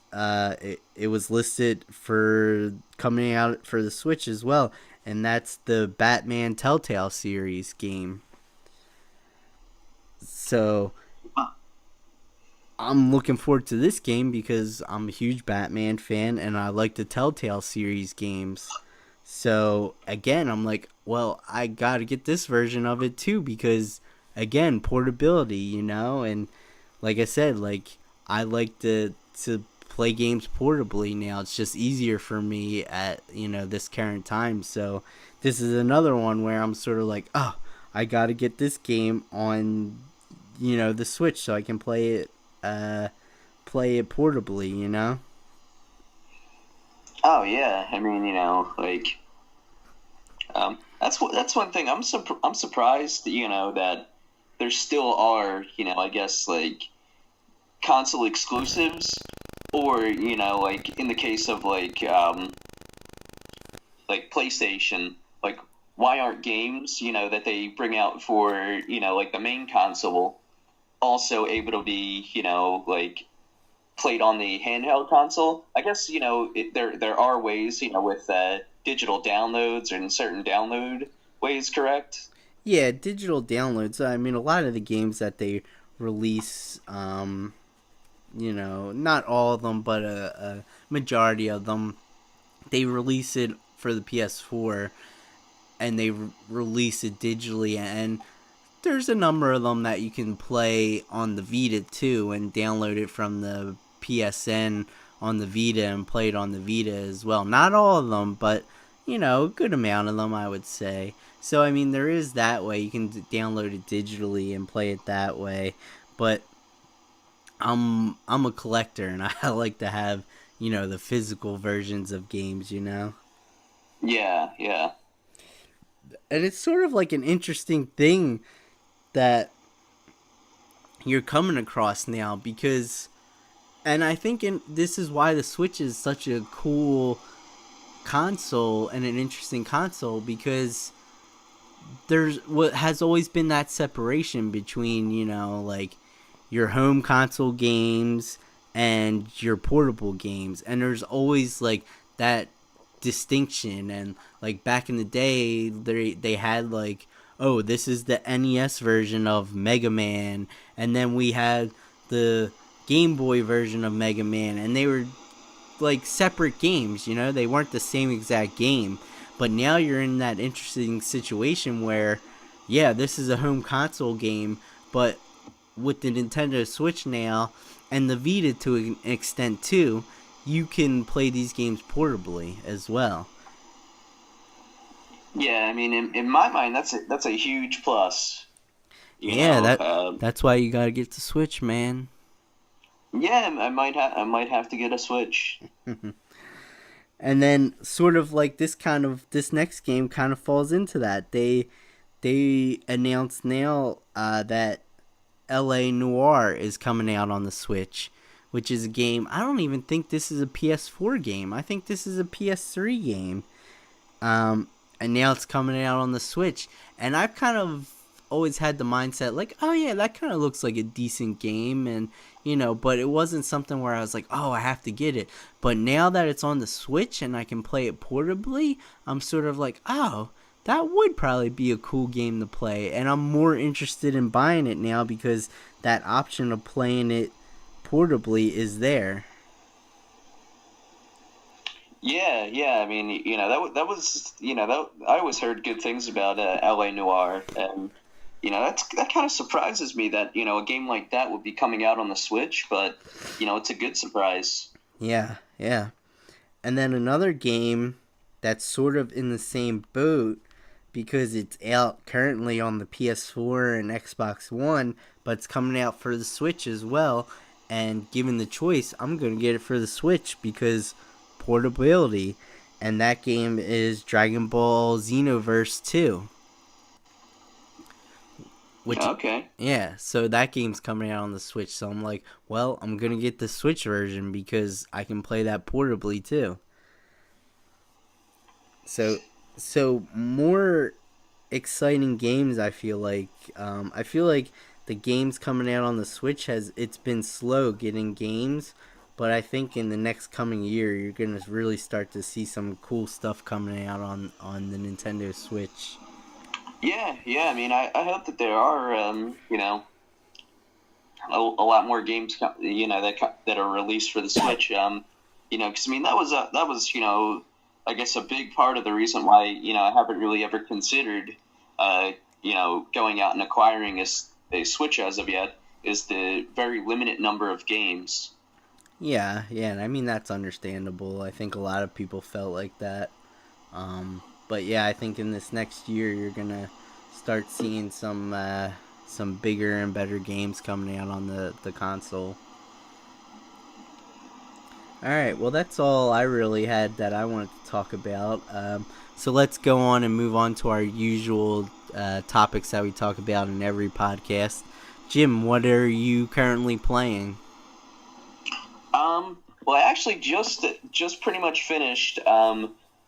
it was listed for coming out for the Switch as well, and that's the Batman Telltale series game. So I'm looking forward to this game because I'm a huge Batman fan and I like the Telltale series games. So again, I'm like, well, I got to get this version of it too because again, portability, and like I said, like I like to play games portably now. It's just easier for me at, this current time. So this is another one where I'm sort of like, oh, I got to get this game on, the Switch so I can uh play it portably. Oh yeah, I mean, like that's one thing I'm surprised, that there still are, I guess like console exclusives, or like in the case of like PlayStation, like why aren't games, that they bring out for, like the main console also able to be, like played on the handheld console? I guess, there are ways, with digital downloads and certain download ways, correct? Yeah, digital downloads. I mean, a lot of the games that they release, not all of them, but a majority of them, they release it for the PS4 and they release it digitally. And there's a number of them that you can play on the Vita too and download it from the PSN on the Vita and play it on the Vita as well. Not all of them, but a good amount of them, I would say. So I mean, there is that way you can download it digitally and play it that way. But I'm a collector and I like to have the physical versions of games. Yeah, yeah. And it's sort of like an interesting thing that you're coming across now because and I think this is why the Switch is such a cool console and an interesting console because there's what has always been that separation between like your home console games and your portable games, and there's always like that distinction. And like back in the day they had like, oh, this is the NES version of Mega Man, and then we had the Game Boy version of Mega Man, and they were like separate games, they weren't the same exact game. But now you're in that interesting situation where, yeah, this is a home console game, but with the Nintendo Switch now and the Vita to an extent too, you can play these games portably as well. Yeah, I mean, in my mind, that's a huge plus. You Yeah, know, that's why you gotta get the Switch, man. yeah, I might have to get a Switch. And then sort of like this next game kind of falls into that. They announced now that LA Noir is coming out on the Switch, which is a game. I don't even think this is a PS4 game. I think this is a PS3 game. And now it's coming out on the Switch. And I've kind of always had the mindset like, oh yeah, that kind of looks like a decent game, and but it wasn't something where I was like, oh, I have to get it. But now that it's on the Switch and I can play it portably, I'm sort of like, oh, that would probably be a cool game to play, and I'm more interested in buying it now because that option of playing it portably is there. Yeah, yeah. I mean, that was that I always heard good things about L.A. Noir, and that kind of surprises me that a game like that would be coming out on the Switch, but it's a good surprise. Yeah, yeah. And then another game that's sort of in the same boat because it's out currently on the PS4 and Xbox One, but it's coming out for the Switch as well. And given the choice, I'm going to get it for the Switch because portability. And that game is Dragon Ball Xenoverse 2. Which, Okay. yeah, so that game's coming out on the Switch. So I'm like, well, I'm going to get the Switch version because I can play that portably too. So, so more exciting games. I feel like the games coming out on the Switch it's been slow getting games, but I think in the next coming year you're gonna really start to see some cool stuff coming out on the Nintendo Switch. Yeah, yeah. I mean, I hope that there are a lot more games, that are released for the Switch. Because I mean that was I guess a big part of the reason why I haven't really ever considered going out and acquiring a Switch as of yet is the very limited number of games. Yeah, and I mean that's understandable. I think a lot of people felt like that. But yeah, I think in this next year you're gonna start seeing some bigger and better games coming out on the console. All right, well that's all I really had that I wanted to talk about. So let's go on and move on to our usual topics that we talk about in every podcast. Jim, what are you currently playing? Well, I actually just pretty much finished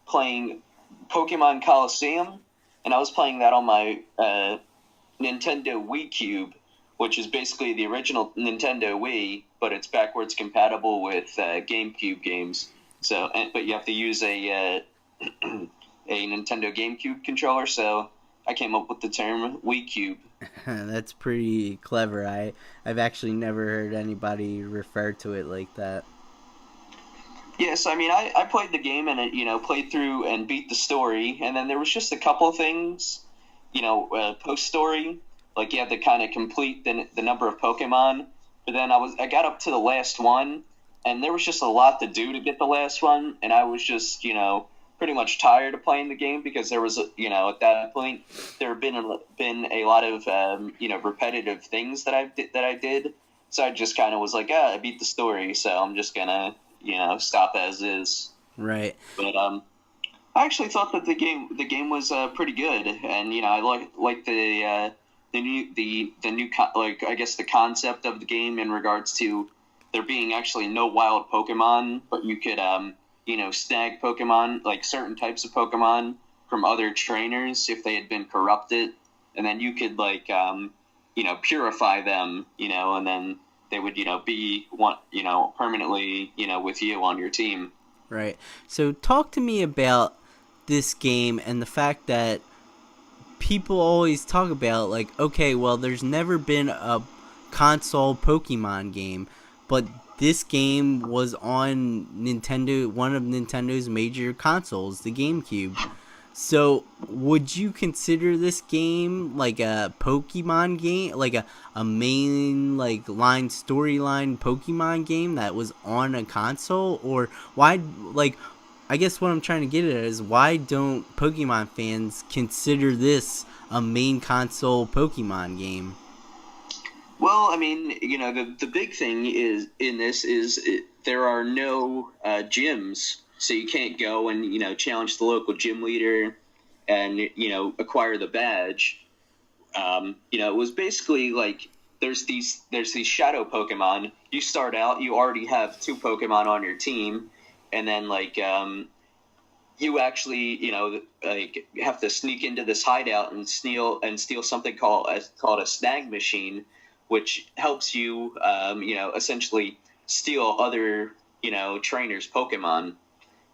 playing Pokemon Coliseum, and I was playing that on my Nintendo Wii Cube, which is basically the original Nintendo Wii, but it's backwards compatible with GameCube games. So, but you have to use a Nintendo GameCube controller. So, I came up with the term Wii Cube. That's pretty clever. I've actually never heard anybody refer to it like that. Yes, I mean, I played the game and played through and beat the story, and then there was just a couple of things, post story, like you had to kind of complete the number of Pokemon. But then I got up to the last one, and there was just a lot to do to get the last one, and I was just pretty much tired of playing the game because there was at that point there had been a lot of repetitive things that I did, so I just kind of was like, I beat the story, so I'm just gonna stop as is. Right. But I actually thought that the game was pretty good, and I like the new I guess the concept of the game in regards to there being actually no wild Pokemon, but you could snag Pokemon, like certain types of Pokemon from other trainers if they had been corrupted, and then you could purify them, and then they would be permanently with you on your team. Right. So talk to me about this game and the fact that people always talk about okay, well there's never been a console Pokemon game, but this game was on Nintendo, one of Nintendo's major consoles, the GameCube. So, would you consider this game like a Pokemon game, like a main line storyline Pokemon game that was on a console, or why? I guess what I'm trying to get at is why don't Pokemon fans consider this a main console Pokemon game? Well, I mean, the big thing is in this is there are no gyms, so you can't go and challenge the local gym leader and acquire the badge. It was basically like there's these shadow Pokemon. You start out, you already have 2 Pokemon on your team, and then you actually have to sneak into this hideout and steal something called a snag machine, which helps you, essentially steal other, trainers' Pokemon.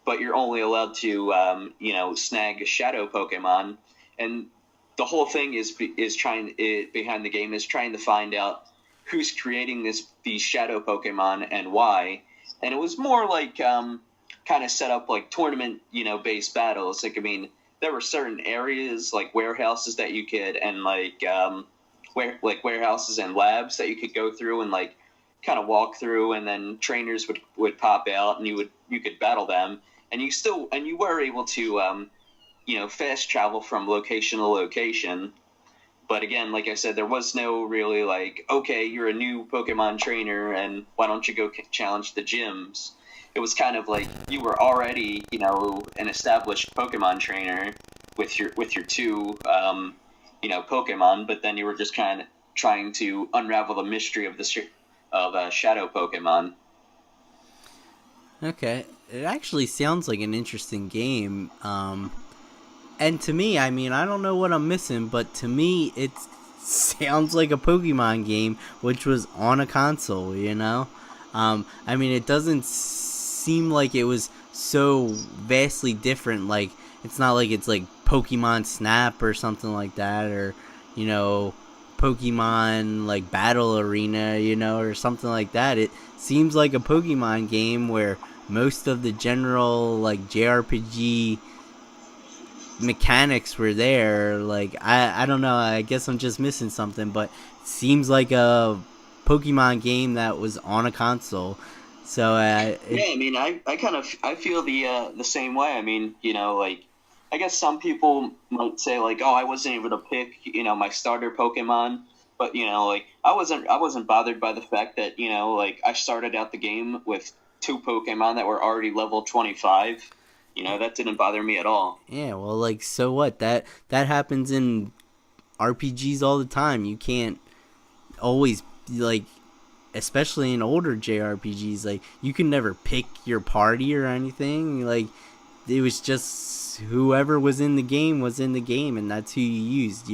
But you're only allowed to, snag shadow Pokemon. And the whole thing is behind the game is trying to find out who's creating these shadow Pokemon and why. And it was more kind of set up like tournament, based battles. I mean, there were certain areas like warehouses that you could, and warehouses and labs that you could go through and kind of walk through, and then trainers would pop out and you could battle them, and you were able to fast travel from location to location. But again, like I said, there was no really okay, you're a new Pokemon trainer and why don't you go challenge the gyms. It was kind of like you were already an established Pokemon trainer with your 2 Pokemon, but then you were just kind of trying to unravel the mystery of shadow Pokemon. Okay, it actually sounds like an interesting game. And to me, I mean, I don't know what I'm missing, but to me, it sounds like a Pokemon game, which was on a console, I mean, it doesn't seem like it was so vastly different. It's not like it's like Pokemon Snap or something like that, or Pokemon like Battle Arena, or something like that. It seems like a Pokemon game where most of the general like JRPG mechanics were there. Like I don't know. I guess I'm just missing something, but it seems like a Pokemon game that was on a console. So Yeah, I mean, I kind of I feel the same way. I mean, like I guess some people might say like, oh, I wasn't able to pick my starter Pokemon, but like I wasn't bothered by the fact that like I started out the game with two Pokemon that were already level 25. That didn't bother me at all. yeah, well, like so what? That happens in RPGs all the time. You can't always like, especially in older JRPGs, like you can never pick your party or anything. Like it was just whoever was in the game was in the game, and that's who you used.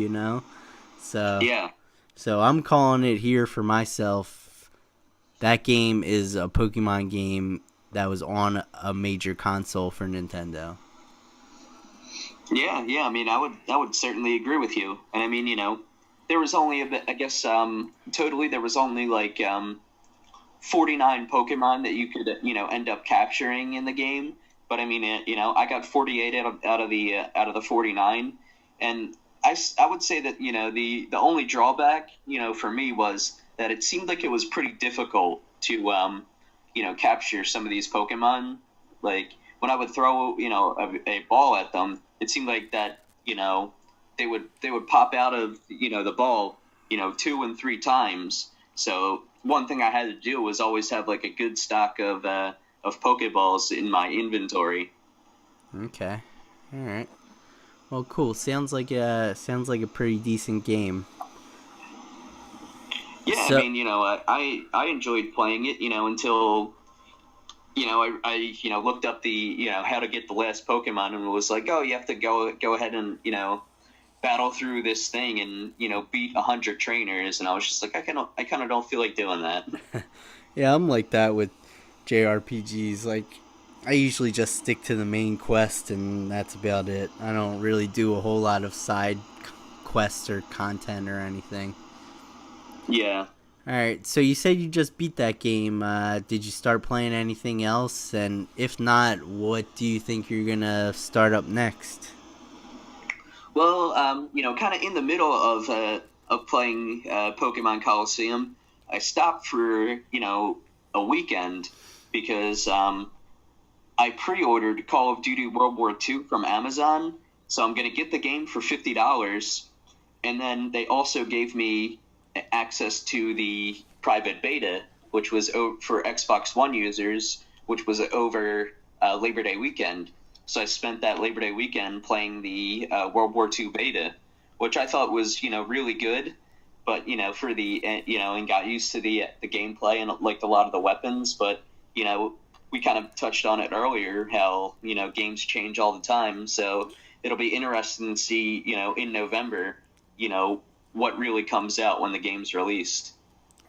So Yeah. so I'm calling it here for myself. That game is a Pokemon game that was on a major console for Nintendo. Yeah, yeah. I mean, I would certainly agree with you. And I mean, there was only a bit, I guess totally there was only like 49 Pokemon that you could end up capturing in the game. But I mean, I got 48 out of the 49, and I would say that the only drawback for me was that it seemed like it was pretty difficult to capture some of these Pokemon. Like when I would throw a ball at them, it seemed like that they would pop out of the ball 2 and 3 times. So one thing I had to do was always have like a good stock of Pokeballs in my inventory. Okay, all right. Well, cool. Sounds like a pretty decent game. Yeah, I So mean, I enjoyed playing it, until I looked up the how to get the last Pokemon, and was like, oh, you have to go ahead and battle through this thing and beat 100 trainers, and I was just like, I kind of don't feel like doing that. yeah, I'm like that with JRPGs. Like I usually just stick to the main quest, and that's about it. I don't really do a whole lot of side quests or content or anything. Yeah. All right, so you said you just beat that game. Did you start playing anything else? And if not, what do you think you're gonna start up next? Well, kind of in the middle of playing Pokemon Coliseum, I stopped for a weekend because I pre-ordered Call of Duty World War II from Amazon, so I'm gonna get the game for $50, and then they also gave me access to the private beta, which was for Xbox One users, which was over Labor Day weekend. So I spent that Labor Day weekend playing the World War II beta, which I thought was really good, but for the and got used to the gameplay and liked a lot of the weapons. But we kind of touched on it earlier how games change all the time, so it'll be interesting to see in November what really comes out when the game's released.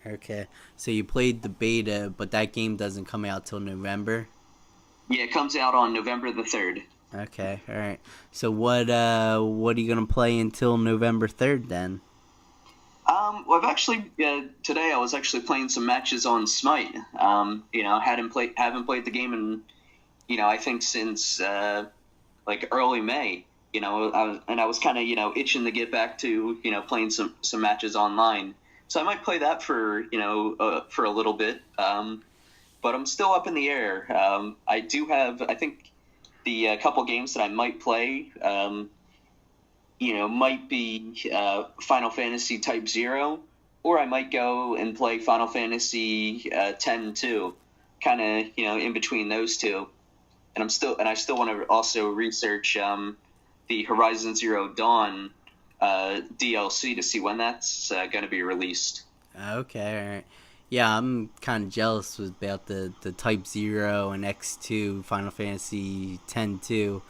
Okay, so you played the beta, but that game doesn't come out till November. Yeah, it comes out on November the 3rd. Okay, all right. So what are you gonna play until November 3rd then? Well, I've actually today I was actually playing some matches on Smite. Haven't played the game in I think since like early May. I was kind of itching to get back to playing some matches online. So I might play that for a little bit. But I'm still up in the air. I do have, I think, the couple games that I might play, might be Final Fantasy Type Zero, or I might go and play Final Fantasy 10 too, kind of in between those two. And I still want to also research the Horizon Zero Dawn DLC to see when that's going to be released. Okay, all right. Yeah, I'm kind of jealous about the Type Zero and X2 Final Fantasy X too.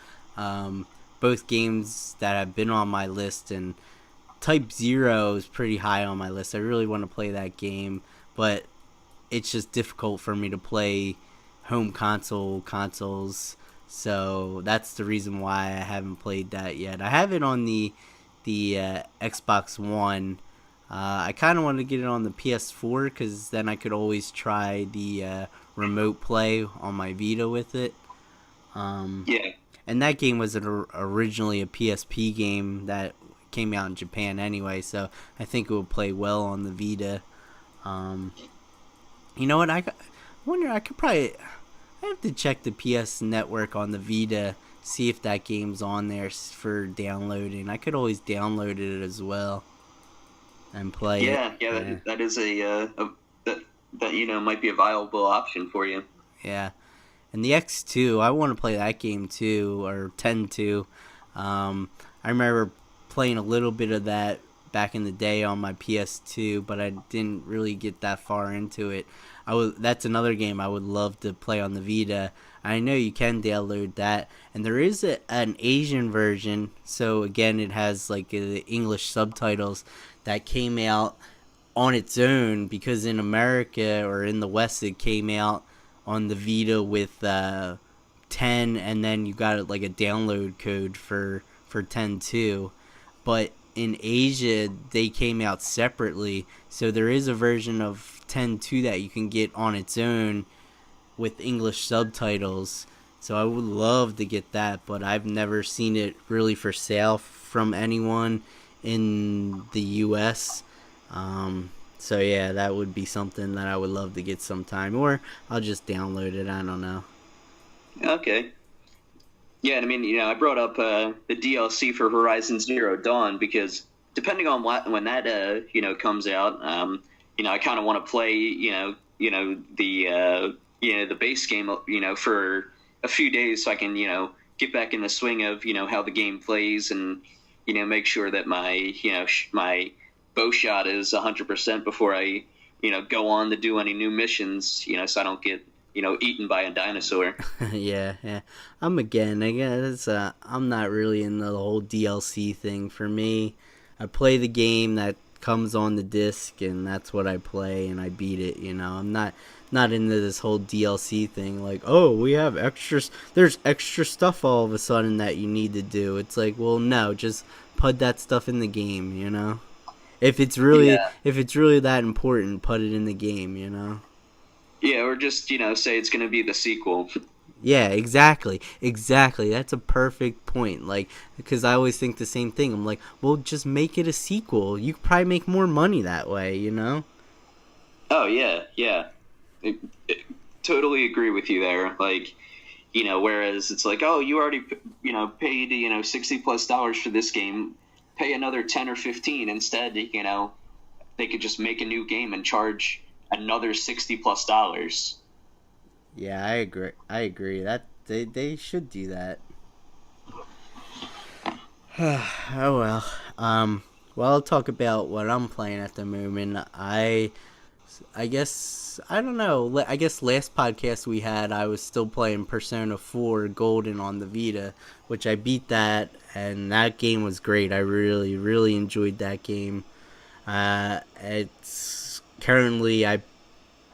Both games that have been on my list, and Type Zero is pretty high on my list. I really want to play that game, but it's just difficult for me to play home consoles. So that's the reason why I haven't played that yet. I have it on the Xbox One. I kind of wanted to get it on the PS4 because then I could always try the remote play on my Vita with it. Um, Yeah. and that game was originally a PSP game that came out in Japan anyway, so I think it would play well on the Vita. Um, you know what? I wonder. I could probably. I have to check the PS Network on the Vita, see if that game's on there for downloading. I could always download it as well and play it. Yeah, yeah, Yeah, that is that might be a viable option for you. yeah. And the X2, I want to play that game too, or 10-2. I remember playing a little bit of that back in the day on my PS2, but I didn't really get that far into it. That's another game I would love to play on the Vita. I know you can download that, and there is an Asian version. So again, it has like the English subtitles that came out on its own because in America or in the West it came out on the Vita with 10, and then you got like a download code for 10-2. But in Asia they came out separately, so there is a version of 10-2 that you can get on its own with English subtitles. So I would love to get that, but I've never seen it really for sale from anyone in the US. So yeah, that would be something that I would love to get sometime, or I'll just download it. I don't know. Okay. Yeah, and I mean, I brought up the DLC for Horizon Zero Dawn because depending on when that comes out, I kind of want to play the base game for a few days so I can get back in the swing of how the game plays and make sure that my bow shot is 100% before I go on to do any new missions so I don't get eaten by a dinosaur. Yeah, yeah. I guess I'm not really in the whole DLC thing. For me, I play the game that comes on the disc, and that's what I play, and I beat it. I'm not into this whole DLC thing. Like, oh, we have extras. There's extra stuff all of a sudden that you need to do. It's like, well, no, just put that stuff in the game. Yeah. If it's really that important, put it in the game. Yeah, or just say it's going to be the sequel. Yeah, exactly. Exactly. That's a perfect point. Like, because I always think the same thing. I'm like, well, just make it a sequel. You could probably make more money that way. Oh yeah, yeah. Totally agree with you there. Like, whereas it's like, oh, you already paid $60+ for this game, pay another 10 or 15 instead. They could just make a new game and charge another $60+. Yeah, I agree. I agree. That they should do that. Oh well. Well, I'll talk about what I'm playing at the moment. I guess I don't know. I guess last podcast we had, I was still playing Persona 4 Golden on the Vita, which I beat that, and that game was great. I really, really enjoyed that game. It's currently I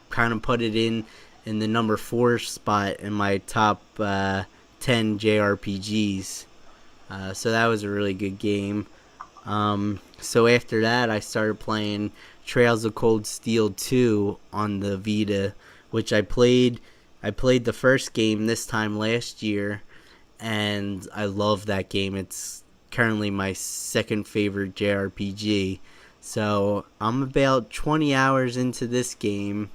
kind of put it in the number 4 spot in my top 10 JRPGs. So that was a really good game. So after that, I started playing Trails of Cold Steel 2 on the Vita, which I played. I played the first game this time last year, and I love that game. It's currently my second favorite JRPG. So I'm about 20 hours into this game,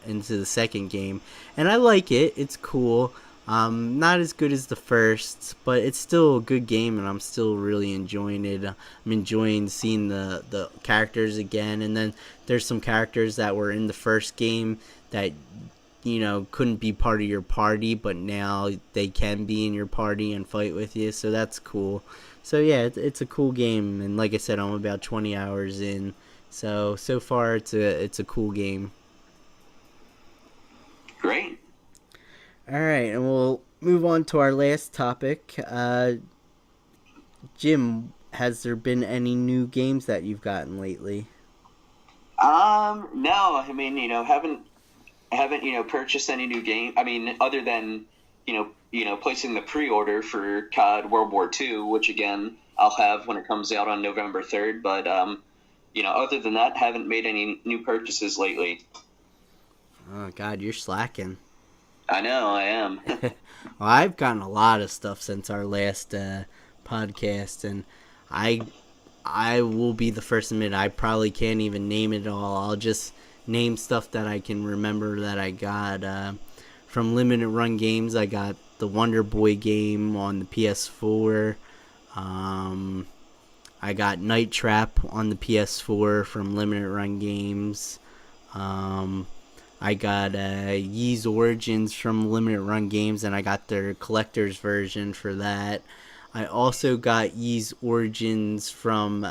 into the second game, and I like it. It's cool. Not as good as the first, but it's still a good game, and I'm still really enjoying it. I'm enjoying seeing the characters again, and then there's some characters that were in the first game that couldn't be part of your party, but now they can be in your party and fight with you, so that's cool. So yeah, it's a cool game, and like I said, I'm about 20 hours in, so far it's a cool game. Great. All right, and we'll move on to our last topic. Jim, has there been any new games that you've gotten lately? No, I mean, haven't purchased any new game. I mean, other than placing the pre-order for COD World War II, which again I'll have when it comes out on November 3rd. But other than that, haven't made any new purchases lately. Oh God, you're slacking. I know, I am. Well, I've gotten a lot of stuff since our last podcast, and I I will be the first to admit I probably can't even name it all. I'll just name stuff that I can remember that I got from limited run games. I got the Wonder Boy game on the PS4. Um, I got Night Trap on the PS4 from limited run games. Um, I got Yee's Origins from limited run games, and I got their collector's version for that. I also got Yee's Origins from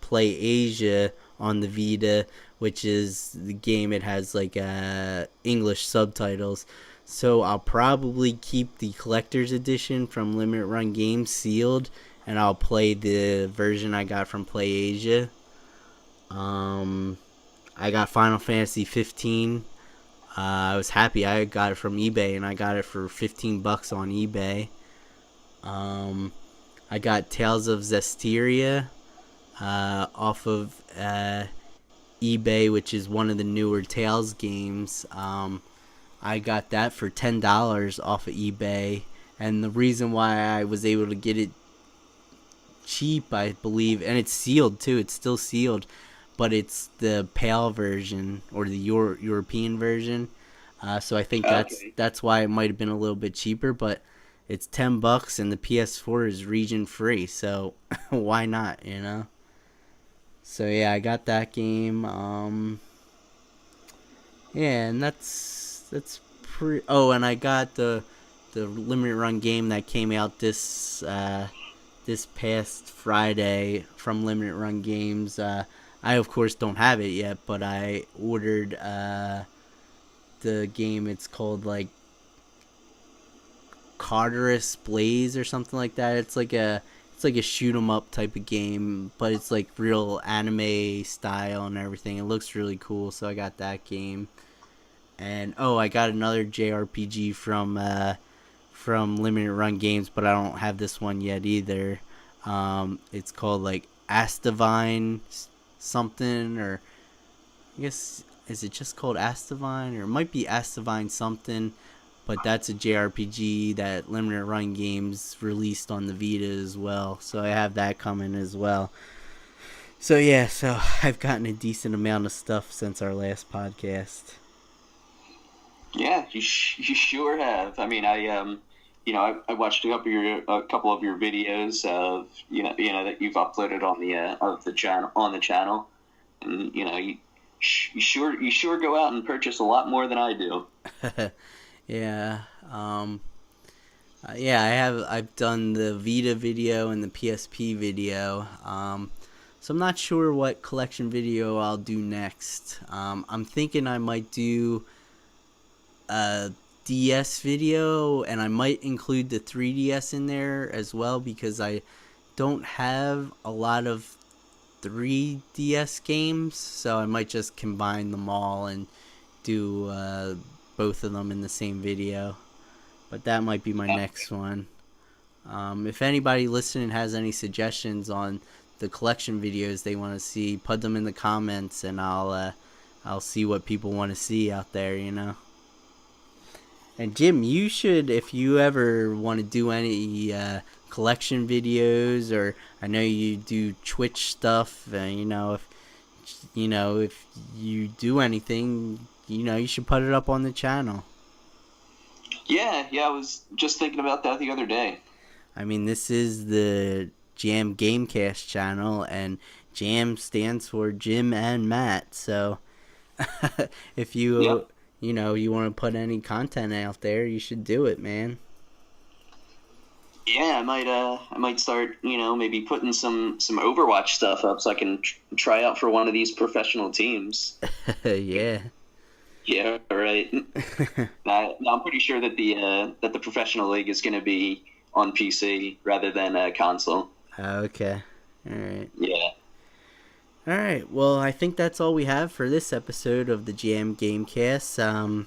Play Asia on the Vita, which is the game. It has like English subtitles. So I'll probably keep the collector's edition from Limited Run Games sealed, and I'll play the version I got from Play Asia. I got Final Fantasy 15. I was happy I got it from eBay, and I got it for $15 on eBay. I got Tales of Zestiria off of eBay, which is one of the newer Tales games. I got that for $10 off of eBay, and the reason why I was able to get it cheap, I believe, and it's sealed too. It's still sealed, but it's the PAL version or the European version. So I think that's why it might have been a little bit cheaper, but it's $10 and the PS4 is region free, so why not, So yeah, I got that game. Yeah, and that's pretty. Oh, and I got the limited run game that came out this past Friday from Limited Run Games. I of course don't have it yet, but I ordered the game. It's called like Carterus Blaze or something like that. It's like a shoot 'em up type of game, but it's like real anime style and everything. It looks really cool, so I got that game. And I got another JRPG from Limited Run Games, but I don't have this one yet either. It's called like Astavine something, or I guess is it just called Astavine, or it might be Astavine something. But that's a JRPG that Limited Run Games released on the Vita as well. So I have that coming as well. So yeah, so I've gotten a decent amount of stuff since our last podcast. Yeah, you sure have. I mean, I watched a couple of your videos of that you've uploaded on the channel, and you sure go out and purchase a lot more than I do. Yeah. Yeah, I've done the Vita video and the PSP video. So I'm not sure what collection video I'll do next. I'm thinking I might do a DS video, and I might include the 3DS in there as well, because I don't have a lot of 3DS games, so I might just combine them all and do both of them in the same video. But that might be my next one. If anybody listening has any suggestions on the collection videos they want to see, put them in the comments, and I'll see what people want to see out there, And Jim, you should, if you ever want to do any collection videos, or I know you do Twitch stuff, if you do anything, you should put it up on the channel. Yeah, I was just thinking about that the other day. I mean, this is the Jam Gamecast channel, and Jam stands for Jim and Matt. So if you you want to put any content out there, you should do it, man. Yeah, I might start, maybe putting some Overwatch stuff up so I can try out for one of these professional teams. Yeah. Yeah, right. I'm pretty sure that the professional league is going to be on PC rather than a console. Okay. All right. Yeah. All right. Well, I think that's all we have for this episode of the Jam Gamecast.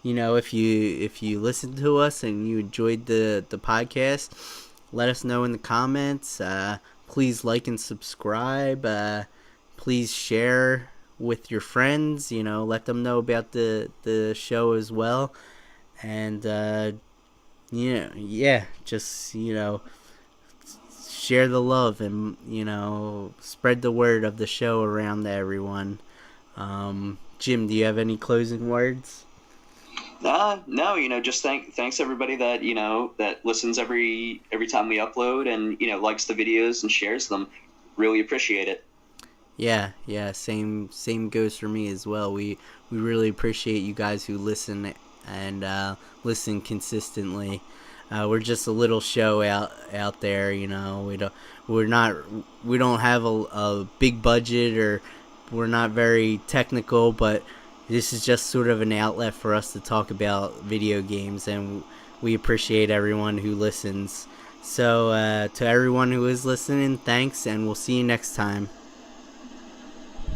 If you listened to us and you enjoyed the podcast, let us know in the comments. Please like and subscribe. please share with your friends. Let them know about the show as well. And yeah, just share the love and spread the word of the show around to everyone. Jim, do you have any closing words? No, just thanks everybody that that listens every time we upload and likes the videos and shares them. Really appreciate it. Yeah, same goes for me as well. We really appreciate you guys who listen and listen consistently. We're just a little show out there, we don't have a big budget, or we're not very technical, but this is just sort of an outlet for us to talk about video games, and we appreciate everyone who listens. So to everyone who is listening, thanks, and we'll see you next time.